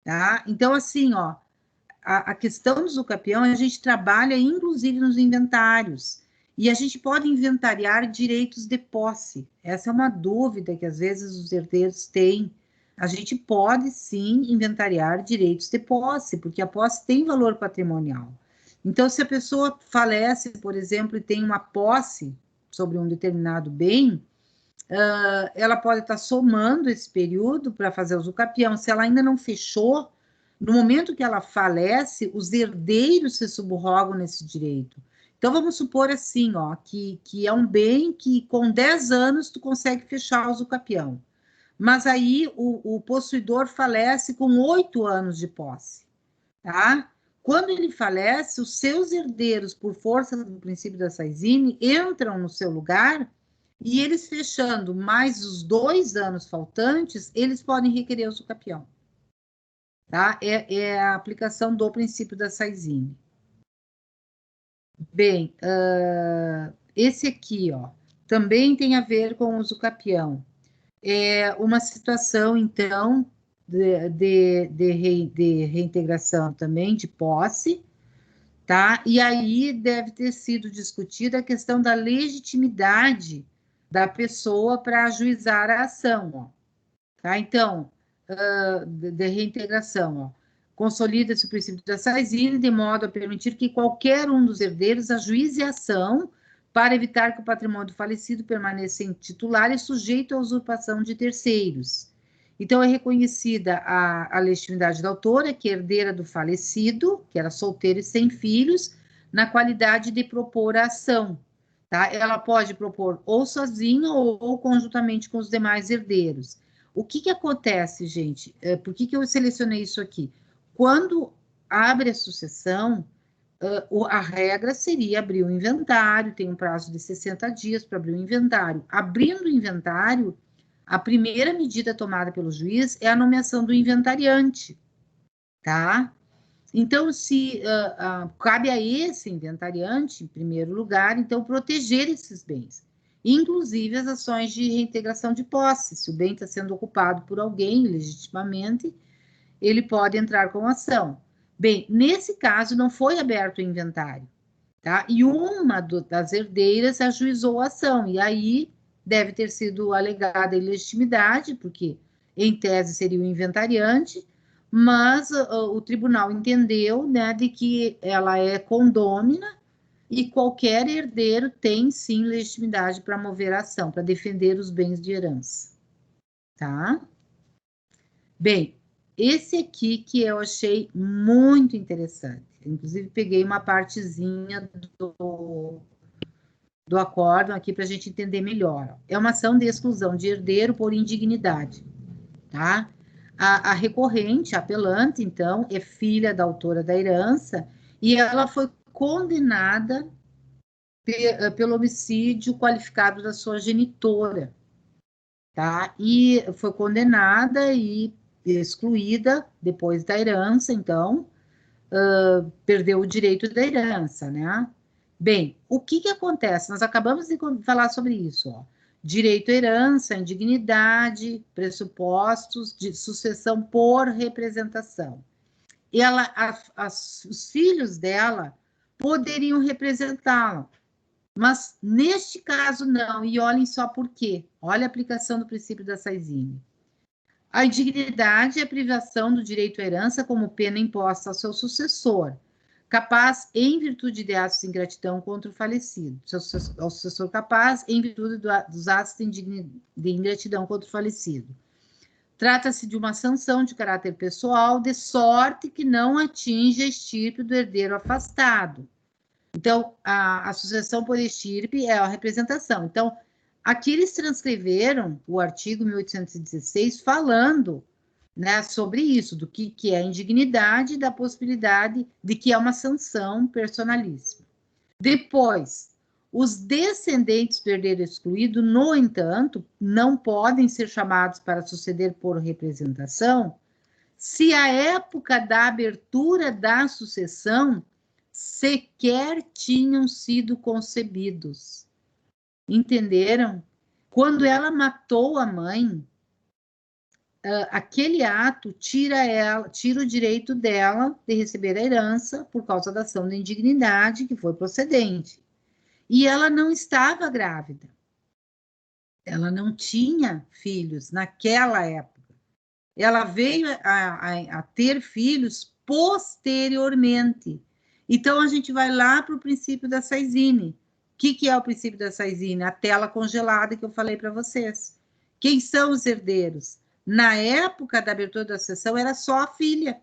Tá? Então, assim, ó, a questão do usucapião, a gente trabalha, inclusive, nos inventários. E a gente pode inventariar direitos de posse. Essa é uma dúvida que, às vezes, os herdeiros têm. A gente pode, sim, inventariar direitos de posse, porque a posse tem valor patrimonial. Então, se a pessoa falece, por exemplo, e tem uma posse sobre um determinado bem, ela pode estar somando esse período para fazer o usucapião. Se ela ainda não fechou, no momento que ela falece, os herdeiros se subrogam nesse direito. Então, vamos supor assim, ó, que é um bem que com 10 anos tu consegue fechar o usucapião. Mas aí o possuidor falece com 8 anos de posse, tá? Quando ele falece, os seus herdeiros, por força do princípio da Saizine, entram no seu lugar e eles fechando mais os 2 anos faltantes, eles podem requerer o sucapião. Tá? É a aplicação do princípio da Saizine. Bem, esse aqui, ó, também tem a ver com o sucapião. É uma situação, então, de reintegração também, de posse, tá? E aí deve ter sido discutida a questão da legitimidade da pessoa para ajuizar a ação, ó, tá? Então, de reintegração, ó. Consolida-se o princípio da Saizine de modo a permitir que qualquer um dos herdeiros ajuize a ação para evitar que o patrimônio do falecido permaneça em titular e sujeito à usurpação de terceiros. Então, é reconhecida a legitimidade da autora, que é herdeira do falecido, que era solteira e sem filhos, na qualidade de propor a ação. Tá? Ela pode propor ou sozinha ou conjuntamente com os demais herdeiros. O que acontece, gente? Por que eu selecionei isso aqui? Quando abre a sucessão, a regra seria abrir o inventário, tem um prazo de 60 dias para abrir o inventário. Abrindo o inventário, a primeira medida tomada pelo juiz é a nomeação do inventariante, tá? Então, se cabe a esse inventariante, em primeiro lugar, então, proteger esses bens, inclusive as ações de reintegração de posse. Se o bem está sendo ocupado por alguém legitimamente, ele pode entrar com ação. Bem, nesse caso, não foi aberto o inventário, tá? E uma das herdeiras ajuizou a ação, e aí deve ter sido alegada ilegitimidade, porque, em tese, seria o inventariante, mas o tribunal entendeu, né, de que ela é condômina e qualquer herdeiro tem, sim, legitimidade para mover a ação, para defender os bens de herança, tá? Bem, esse aqui que eu achei muito interessante, inclusive peguei uma partezinha do acórdão aqui para a gente entender melhor. É uma ação de exclusão de herdeiro por indignidade, tá? A recorrente, a apelante, então, é filha da autora da herança e ela foi condenada pelo homicídio qualificado da sua genitora, tá? E foi condenada e excluída depois da herança, então, perdeu o direito da herança, né? Bem, o que acontece? Nós acabamos de falar sobre isso, ó. Direito à herança, indignidade, pressupostos de sucessão por representação. Os filhos dela poderiam representá-la, mas neste caso não, e olhem só por quê. Olha a aplicação do princípio da Saizine. A indignidade é a privação do direito à herança como pena imposta ao seu sucessor, capaz, em virtude de atos de ingratidão contra o falecido. Ao sucessor capaz, em virtude dos atos de ingratidão contra o falecido. Trata-se de uma sanção de caráter pessoal, de sorte que não atinge a estirpe do herdeiro afastado. Então, a sucessão por estirpe é a representação. Então, aqui eles transcreveram o artigo 1816 falando, né, sobre isso, do que é a indignidade e da possibilidade de que é uma sanção personalíssima. Depois, os descendentes do herdeiro excluído, no entanto, não podem ser chamados para suceder por representação se a época da abertura da sucessão sequer tinham sido concebidos. Entenderam? Quando ela matou a mãe, aquele ato tira o direito dela de receber a herança por causa da ação de indignidade que foi procedente. E ela não estava grávida. Ela não tinha filhos naquela época. Ela veio a ter filhos posteriormente. Então, a gente vai lá para o princípio da Saizine. O que é o princípio da Saizine? A tela congelada que eu falei para vocês. Quem são os herdeiros? Na época da abertura da sucessão, era só a filha.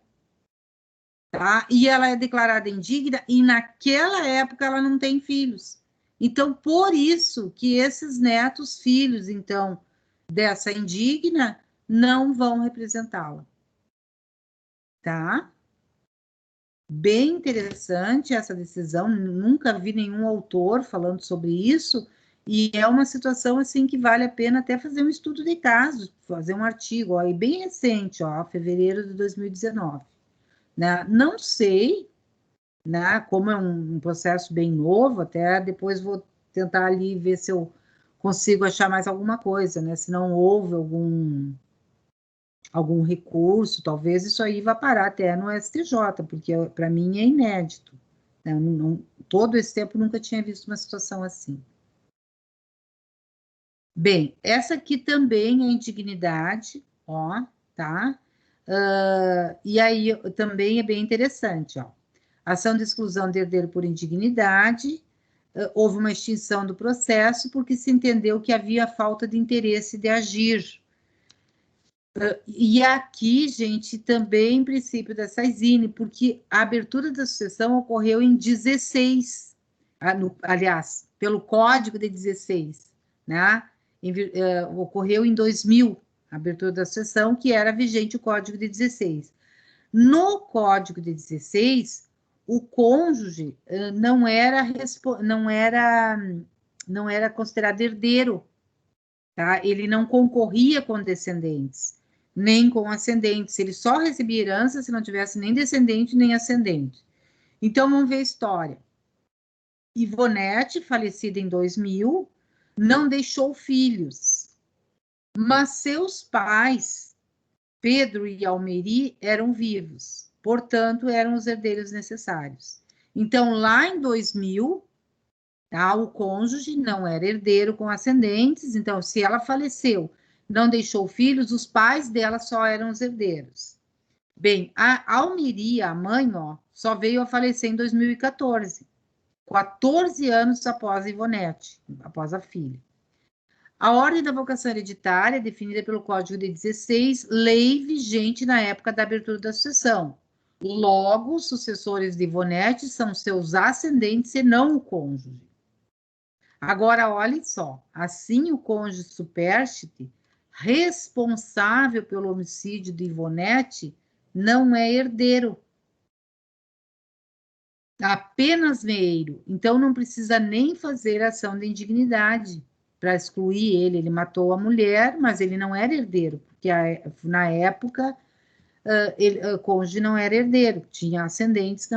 Tá? E ela é declarada indigna, e naquela época ela não tem filhos. Então, por isso que esses netos, filhos, então, dessa indigna, não vão representá-la. Tá? Bem interessante essa decisão, nunca vi nenhum autor falando sobre isso, e é uma situação assim que vale a pena até fazer um estudo de casos, fazer um artigo, ó, e bem recente, ó, fevereiro de 2019. Né? Não sei, né, como é um processo bem novo, até depois vou tentar ali ver se eu consigo achar mais alguma coisa, né? Se não houve algum recurso, talvez isso aí vá parar até no STJ, porque para mim é inédito. Né? Todo esse tempo nunca tinha visto uma situação assim. Bem, essa aqui também é indignidade, ó, tá? E aí também é bem interessante, ó. Ação de exclusão de herdeiro por indignidade, houve uma extinção do processo porque se entendeu que havia falta de interesse de agir. E aqui, gente, também princípio dessa exine, porque a abertura da sucessão ocorreu em 16, aliás, pelo Código de 16, né? Ocorreu em 2000, a abertura da sucessão, que era vigente o Código de 16. No Código de 16, o cônjuge não era considerado herdeiro, tá? Ele não concorria com descendentes, nem com ascendentes. Ele só recebia herança se não tivesse nem descendente nem ascendente. Então, vamos ver a história. Ivonete, falecida em 2000, não deixou filhos, mas seus pais, Pedro e Almeri, eram vivos, portanto, eram os herdeiros necessários. Então, lá em 2000, tá, o cônjuge não era herdeiro com ascendentes, então, se ela faleceu, não deixou filhos, os pais dela só eram os herdeiros. Bem, a Almeri, a mãe, ó, só veio a falecer em 2014, 14 anos após a Ivonete, após a filha. A ordem da vocação hereditária, definida pelo Código de 16, lei vigente na época da abertura da sucessão. Logo, os sucessores de Ivonete são seus ascendentes e não o cônjuge. Agora, olhem só, assim o cônjuge supérstite, responsável pelo homicídio de Ivonete, não é herdeiro, apenas meio. Então, não precisa nem fazer ação de indignidade para excluir ele. Ele matou a mulher, mas ele não era herdeiro, porque na época o cônjuge não era herdeiro, tinha ascendentes,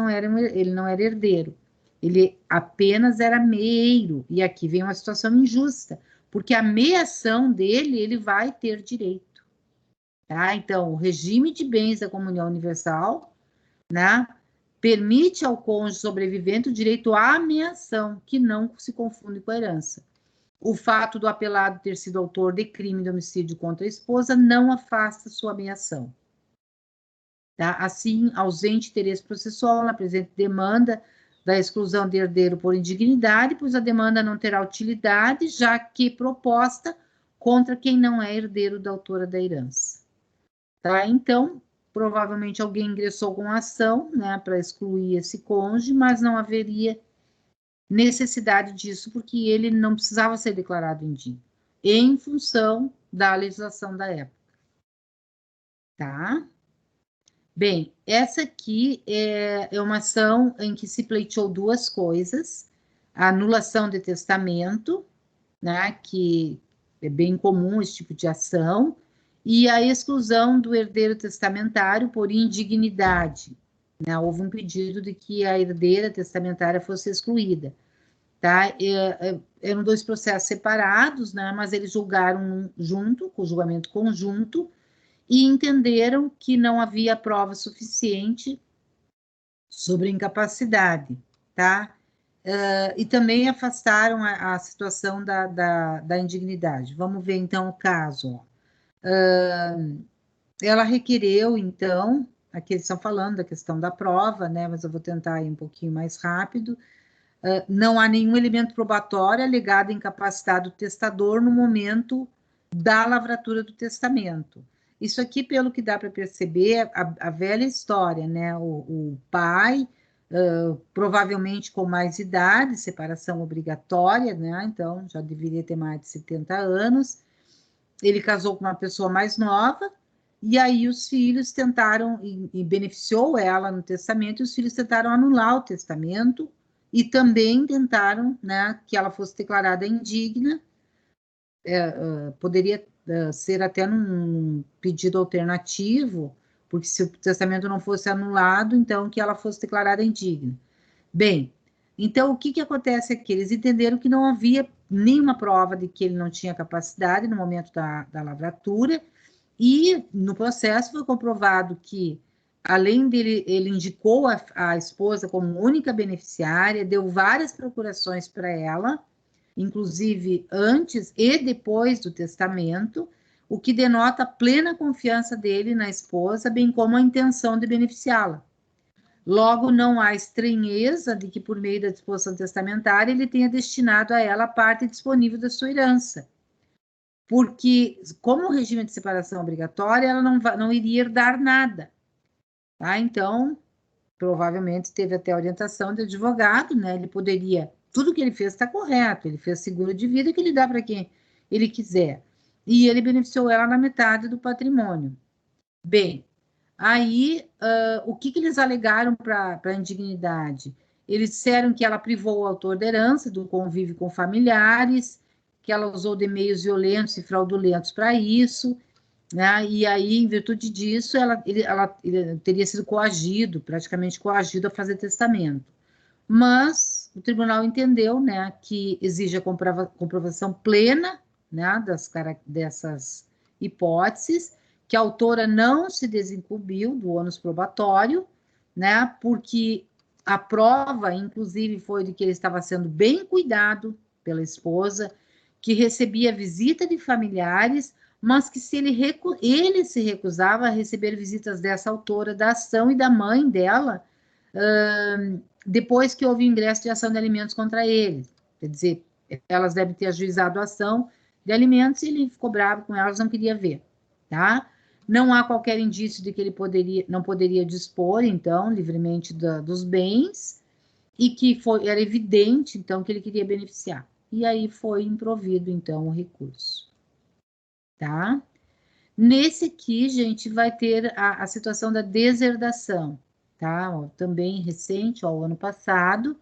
ele não era herdeiro. Ele apenas era meio. E aqui vem uma situação injusta, porque a meiação dele, ele vai ter direito. Tá? Então, o regime de bens da comunhão universal, né, permite ao cônjuge sobrevivente o direito à meação, que não se confunde com a herança. O fato do apelado ter sido autor de crime de homicídio contra a esposa não afasta sua meação. Tá? Assim, ausente interesse processual na presente demanda da exclusão de herdeiro por indignidade, pois a demanda não terá utilidade, já que proposta contra quem não é herdeiro da autora da herança. Tá? Então, provavelmente alguém ingressou com ação, né, para excluir esse cônjuge, mas não haveria necessidade disso, porque ele não precisava ser declarado indigno, em função da legislação da época. Tá? Bem, essa aqui é uma ação em que se pleiteou duas coisas: a anulação de testamento, né, que é bem comum esse tipo de ação, e a exclusão do herdeiro testamentário por indignidade. Né? Houve um pedido de que a herdeira testamentária fosse excluída. Tá? Eram dois processos separados, né, mas eles julgaram junto, com o julgamento conjunto, e entenderam que não havia prova suficiente sobre incapacidade, tá? E também afastaram a situação da indignidade. Vamos ver, então, o caso. Ela requereu, então, aqui eles estão falando da questão da prova, né? Mas eu vou tentar ir um pouquinho mais rápido. Não há nenhum elemento probatório alegado incapacidade do testador no momento da lavratura do testamento. Isso aqui, pelo que dá para perceber, a velha história, né? O pai, provavelmente com mais idade, separação obrigatória, né? Então, já deveria ter mais de 70 anos. Ele casou com uma pessoa mais nova, e aí os filhos tentaram, e beneficiou ela no testamento, e os filhos tentaram anular o testamento, e também tentaram, né, que ela fosse declarada indigna, poderia ser até num pedido alternativo, porque se o testamento não fosse anulado, então que ela fosse declarada indigna. Bem, então o que acontece aqui? Eles entenderam que não havia nenhuma prova de que ele não tinha capacidade no momento da lavratura, e no processo foi comprovado que, além dele, ele indicou a esposa como única beneficiária, deu várias procurações para ela, inclusive antes e depois do testamento, o que denota a plena confiança dele na esposa, bem como a intenção de beneficiá-la. Logo, não há estranheza de que, por meio da disposição testamentária, ele tenha destinado a ela a parte disponível da sua herança. Porque, como o regime de separação obrigatória, ela não iria herdar nada. Tá? Então, provavelmente teve até orientação de advogado, né? Ele poderia, tudo que ele fez está correto, ele fez seguro de vida que ele dá para quem ele quiser. E ele beneficiou ela na metade do patrimônio. Bem, aí o que eles alegaram para a indignidade? Eles disseram que ela privou o autor da herança, do convívio com familiares, que ela usou de meios violentos e fraudulentos para isso, né? E aí, em virtude disso, ele teria sido coagido, praticamente coagido a fazer testamento. Mas o tribunal entendeu, né, que exige a comprovação plena, né, dessas hipóteses, que a autora não se desincumbiu do ônus probatório, né, porque a prova, inclusive, foi de que ele estava sendo bem cuidado pela esposa, que recebia visita de familiares, mas que se ele se recusava a receber visitas dessa autora da ação e da mãe dela, depois que houve ingresso de ação de alimentos contra ele. Quer dizer, elas devem ter ajuizado a ação de alimentos e ele ficou bravo com elas, não queria ver, tá? Não há qualquer indício de que ele não poderia dispor, então, livremente dos bens, e que era evidente, então, que ele queria beneficiar. E aí foi improvido, então, o recurso, tá? Nesse aqui, gente, vai ter a situação da deserdação, tá? Também recente, ao ano passado,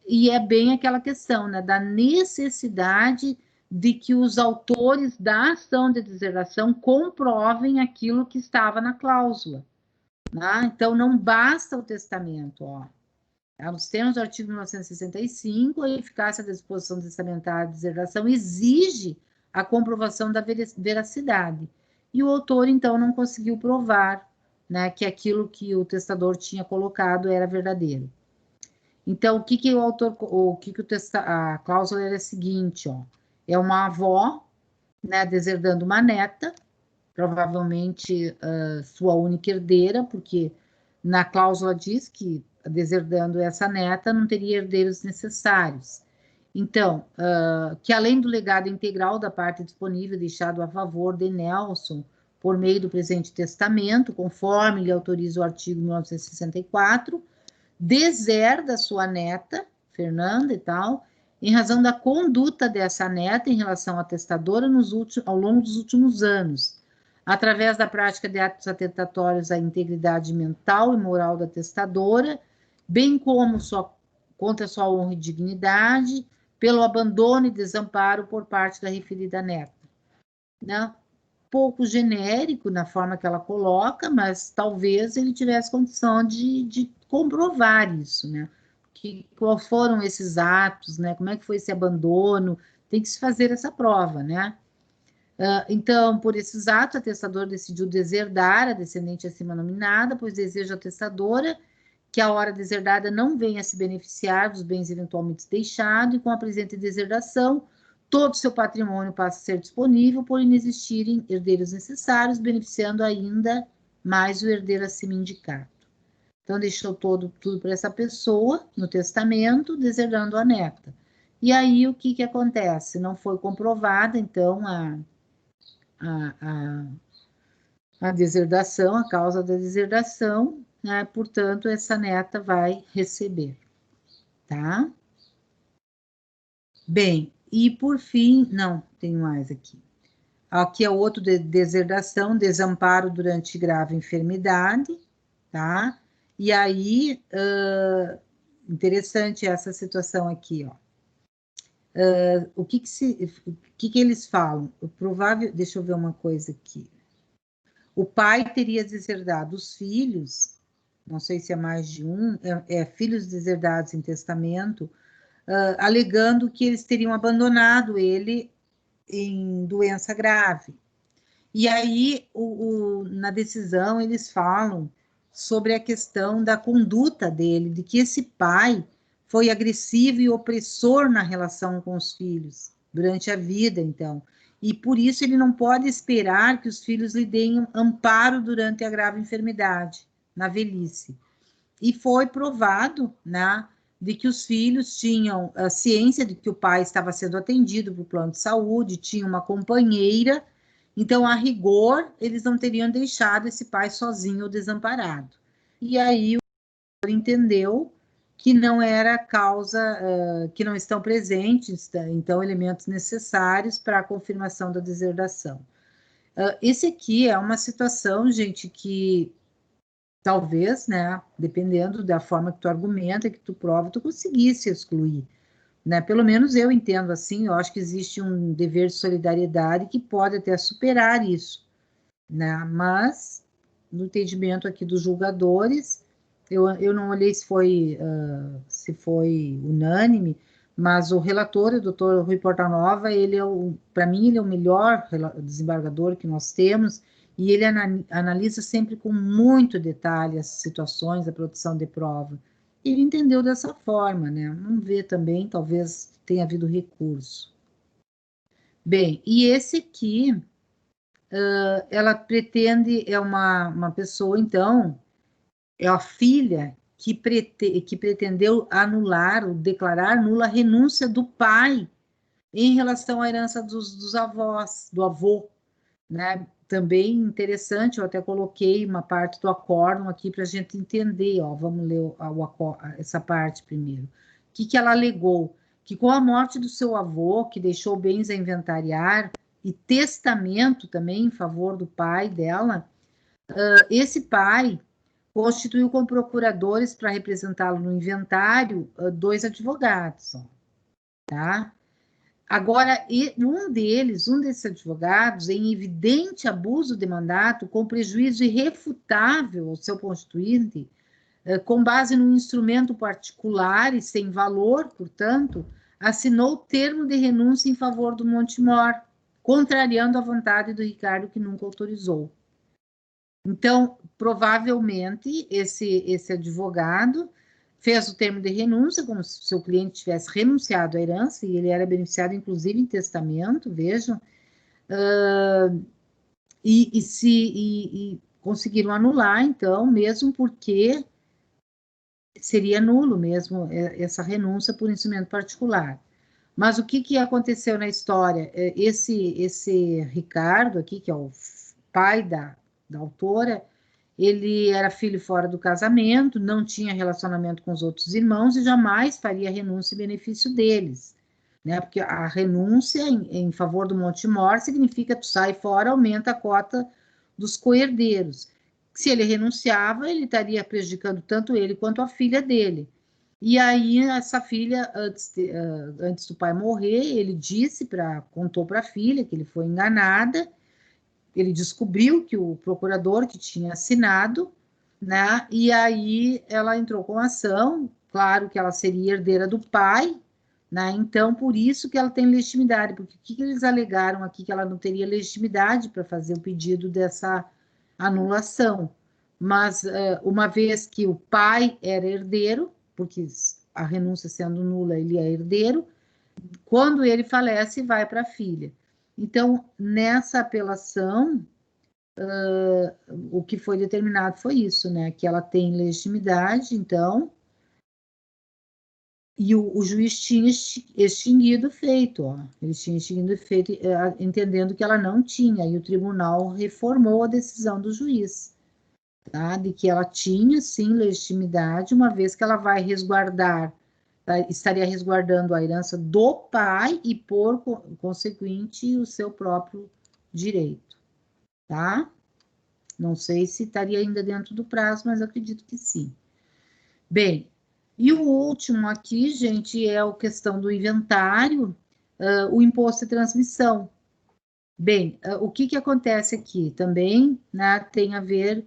e é bem aquela questão, né, da necessidade de que os autores da ação de deserdação comprovem aquilo que estava na cláusula, né? Então, não basta o testamento, ó. Nos termos do artigo 1965, a eficácia da disposição testamentária de deserdação exige a comprovação da veracidade. E o autor, então, não conseguiu provar, né, que aquilo que o testador tinha colocado era verdadeiro. Então, a cláusula era a seguinte, ó, é uma avó, né, deserdando uma neta, provavelmente sua única herdeira, porque na cláusula diz que, deserdando essa neta, não teria herdeiros necessários. Então, que além do legado integral da parte disponível deixado a favor de Nelson, por meio do presente testamento, conforme lhe autoriza o artigo 1964, deserda sua neta, Fernanda e tal, em razão da conduta dessa neta em relação à testadora ao longo dos últimos anos, através da prática de atos atentatórios à integridade mental e moral da testadora, bem como contra sua honra e dignidade, pelo abandono e desamparo por parte da referida neta. Né? Pouco genérico na forma que ela coloca, mas talvez ele tivesse condição de comprovar isso, né? Quais foram esses atos, né? Como é que foi esse abandono? Tem que se fazer essa prova, né? Então, por esses atos, a testadora decidiu deserdar a descendente acima nominada, pois deseja a testadora que a hora deserdada não venha a se beneficiar dos bens eventualmente deixados, e com a presente deserdação, todo o seu patrimônio passa a ser disponível por inexistirem herdeiros necessários, beneficiando ainda mais o herdeiro acima indicado. Então, deixou tudo para essa pessoa no testamento, deserdando a neta. E aí, o que acontece? Não foi comprovada, então, a deserdação, a causa da deserdação, né? Portanto, essa neta vai receber, tá? Bem, e por fim, não, tem mais aqui. Aqui é outro de deserdação, desamparo durante grave enfermidade, tá? E aí, interessante essa situação aqui, ó. O que eles falam? O provável, deixa eu ver uma coisa aqui. O pai teria deserdado os filhos, não sei se é mais de um, filhos deserdados em testamento, alegando que eles teriam abandonado ele em doença grave. E aí, na decisão, eles falam sobre a questão da conduta dele, de que esse pai foi agressivo e opressor na relação com os filhos, durante a vida, então. E por isso ele não pode esperar que os filhos lhe deem amparo durante a grave enfermidade, na velhice. E foi provado, né, de que os filhos tinham a ciência de que o pai estava sendo atendido por plano de saúde, tinha uma companheira, então, a rigor, eles não teriam deixado esse pai sozinho ou desamparado. E aí o doutor entendeu que não era causa, que não estão presentes, então, elementos necessários para a confirmação da deserdação. Esse aqui é uma situação, gente, que talvez, né, dependendo da forma que tu argumenta, que tu prova, tu conseguisse excluir, né? Pelo menos eu entendo assim, eu acho que existe um dever de solidariedade que pode até superar isso, né? Mas, no entendimento aqui dos julgadores, eu não olhei se foi unânime, mas o relator, o doutor Rui Portanova, para mim, ele é o melhor desembargador que nós temos, e ele analisa sempre com muito detalhe as situações, a produção de prova. Ele entendeu dessa forma, né? Vamos ver também, talvez tenha havido recurso. Bem, e esse aqui, ela pretende, é uma pessoa, então, é a filha que pretendeu anular, ou declarar nula a renúncia do pai em relação à herança dos avós, do avô, né? Também interessante, eu até coloquei uma parte do acórdão aqui para a gente entender, ó, vamos ler essa parte primeiro. O que ela alegou? Que com a morte do seu avô, que deixou bens a inventariar, e testamento também em favor do pai dela, esse pai constituiu como procuradores para representá-lo no inventário 2 advogados, ó, tá? Agora, um desses advogados, em evidente abuso de mandato, com prejuízo irrefutável ao seu constituinte, com base num instrumento particular e sem valor, portanto, assinou o termo de renúncia em favor do Montemor, contrariando a vontade do Ricardo, que nunca autorizou. Então, provavelmente, esse advogado fez o termo de renúncia, como se o seu cliente tivesse renunciado à herança, e ele era beneficiado, inclusive, em testamento, vejam, e conseguiram anular, então, mesmo porque seria nulo mesmo essa renúncia por instrumento particular. Mas o que aconteceu na história? Esse Ricardo aqui, que é o pai da autora, ele era filho fora do casamento, não tinha relacionamento com os outros irmãos e jamais faria renúncia em benefício deles, né? Porque a renúncia em favor do Montemor significa que tu sai fora, aumenta a cota dos coherdeiros. Se ele renunciava, ele estaria prejudicando tanto ele quanto a filha dele. E aí, essa filha, antes do pai morrer, ele contou para a filha que ele foi enganada, ele descobriu que o procurador que tinha assinado, né, e aí ela entrou com ação, claro que ela seria herdeira do pai, né, então por isso que ela tem legitimidade, porque o que eles alegaram aqui, que ela não teria legitimidade para fazer o pedido dessa anulação, mas uma vez que o pai era herdeiro, porque a renúncia sendo nula, ele é herdeiro, quando ele falece, vai para a filha. Então, nessa apelação, o que foi determinado foi isso, né? Que ela tem legitimidade, então, e o juiz tinha extinguido o feito, ó. Ele tinha extinguido o feito, entendendo que ela não tinha, e o tribunal reformou a decisão do juiz, tá? De que ela tinha, sim, legitimidade, uma vez que ela vai resguardar, estaria resguardando a herança do pai e, por consequente, o seu próprio direito, tá? Não sei se estaria ainda dentro do prazo, mas acredito que sim. Bem, e o último aqui, gente, é a questão do inventário, o imposto de transmissão. Bem, o que acontece aqui também, né, tem a ver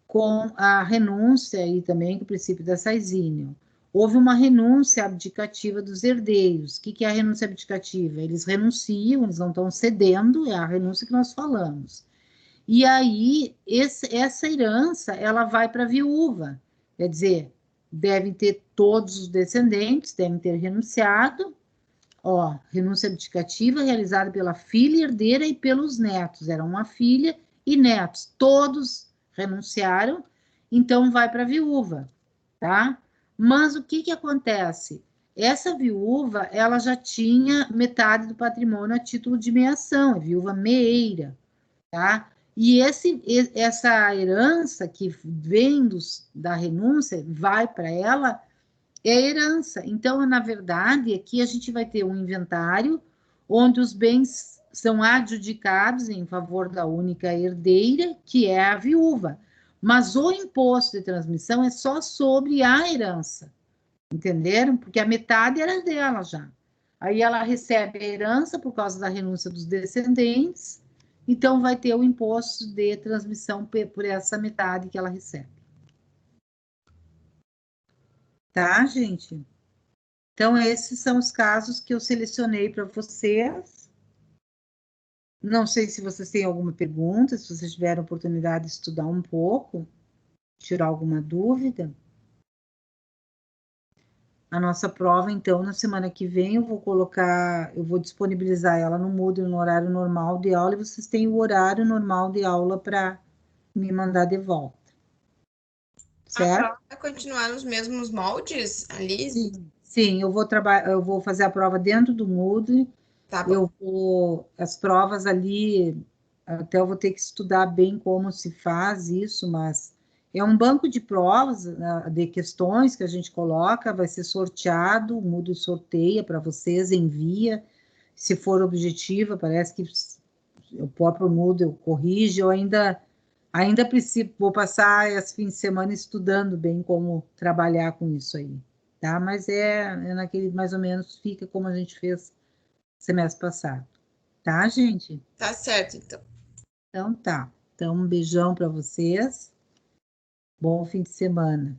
com a renúncia e também com o princípio da Saizínio. Houve uma renúncia abdicativa dos herdeiros. O que é a renúncia abdicativa? Eles renunciam, eles não estão cedendo, é a renúncia que nós falamos. E aí, essa herança, ela vai para a viúva. Quer dizer, devem ter todos os descendentes, devem ter renunciado. Ó, renúncia abdicativa realizada pela filha herdeira e pelos netos. Era uma filha e netos. Todos renunciaram, então vai para a viúva, tá? Mas o que acontece? Essa viúva, ela já tinha metade do patrimônio a título de meação, é viúva meeira, tá? E essa herança que vem da renúncia vai para ela é herança. Então, na verdade, aqui a gente vai ter um inventário onde os bens são adjudicados em favor da única herdeira, que é a viúva. Mas o imposto de transmissão é só sobre a herança, entenderam? Porque a metade era dela já. Aí ela recebe a herança por causa da renúncia dos descendentes, então vai ter o imposto de transmissão por essa metade que ela recebe. Tá, gente? Então, esses são os casos que eu selecionei para vocês. Não sei se vocês têm alguma pergunta, se vocês tiveram oportunidade de estudar um pouco, tirar alguma dúvida. A nossa prova, então, na semana que vem, eu vou disponibilizar ela no Moodle no horário normal de aula, e vocês têm o horário normal de aula para me mandar de volta. A Certo? prova vai continuar nos mesmos moldes, Alice? Sim, eu vou fazer a prova dentro do Moodle. Tá bom. As provas ali, até eu vou ter que estudar bem como se faz isso, mas é um banco de provas, de questões que a gente coloca, vai ser sorteado, o Moodle sorteia para vocês, envia, se for objetiva, parece que o próprio Moodle corrige, eu ainda preciso, vou passar esse fim de semana estudando bem como trabalhar com isso aí, tá? Mas é naquele, mais ou menos, fica como a gente fez semestre passado. Tá, gente? Tá certo, então. Então tá. Então, um beijão para vocês. Bom fim de semana.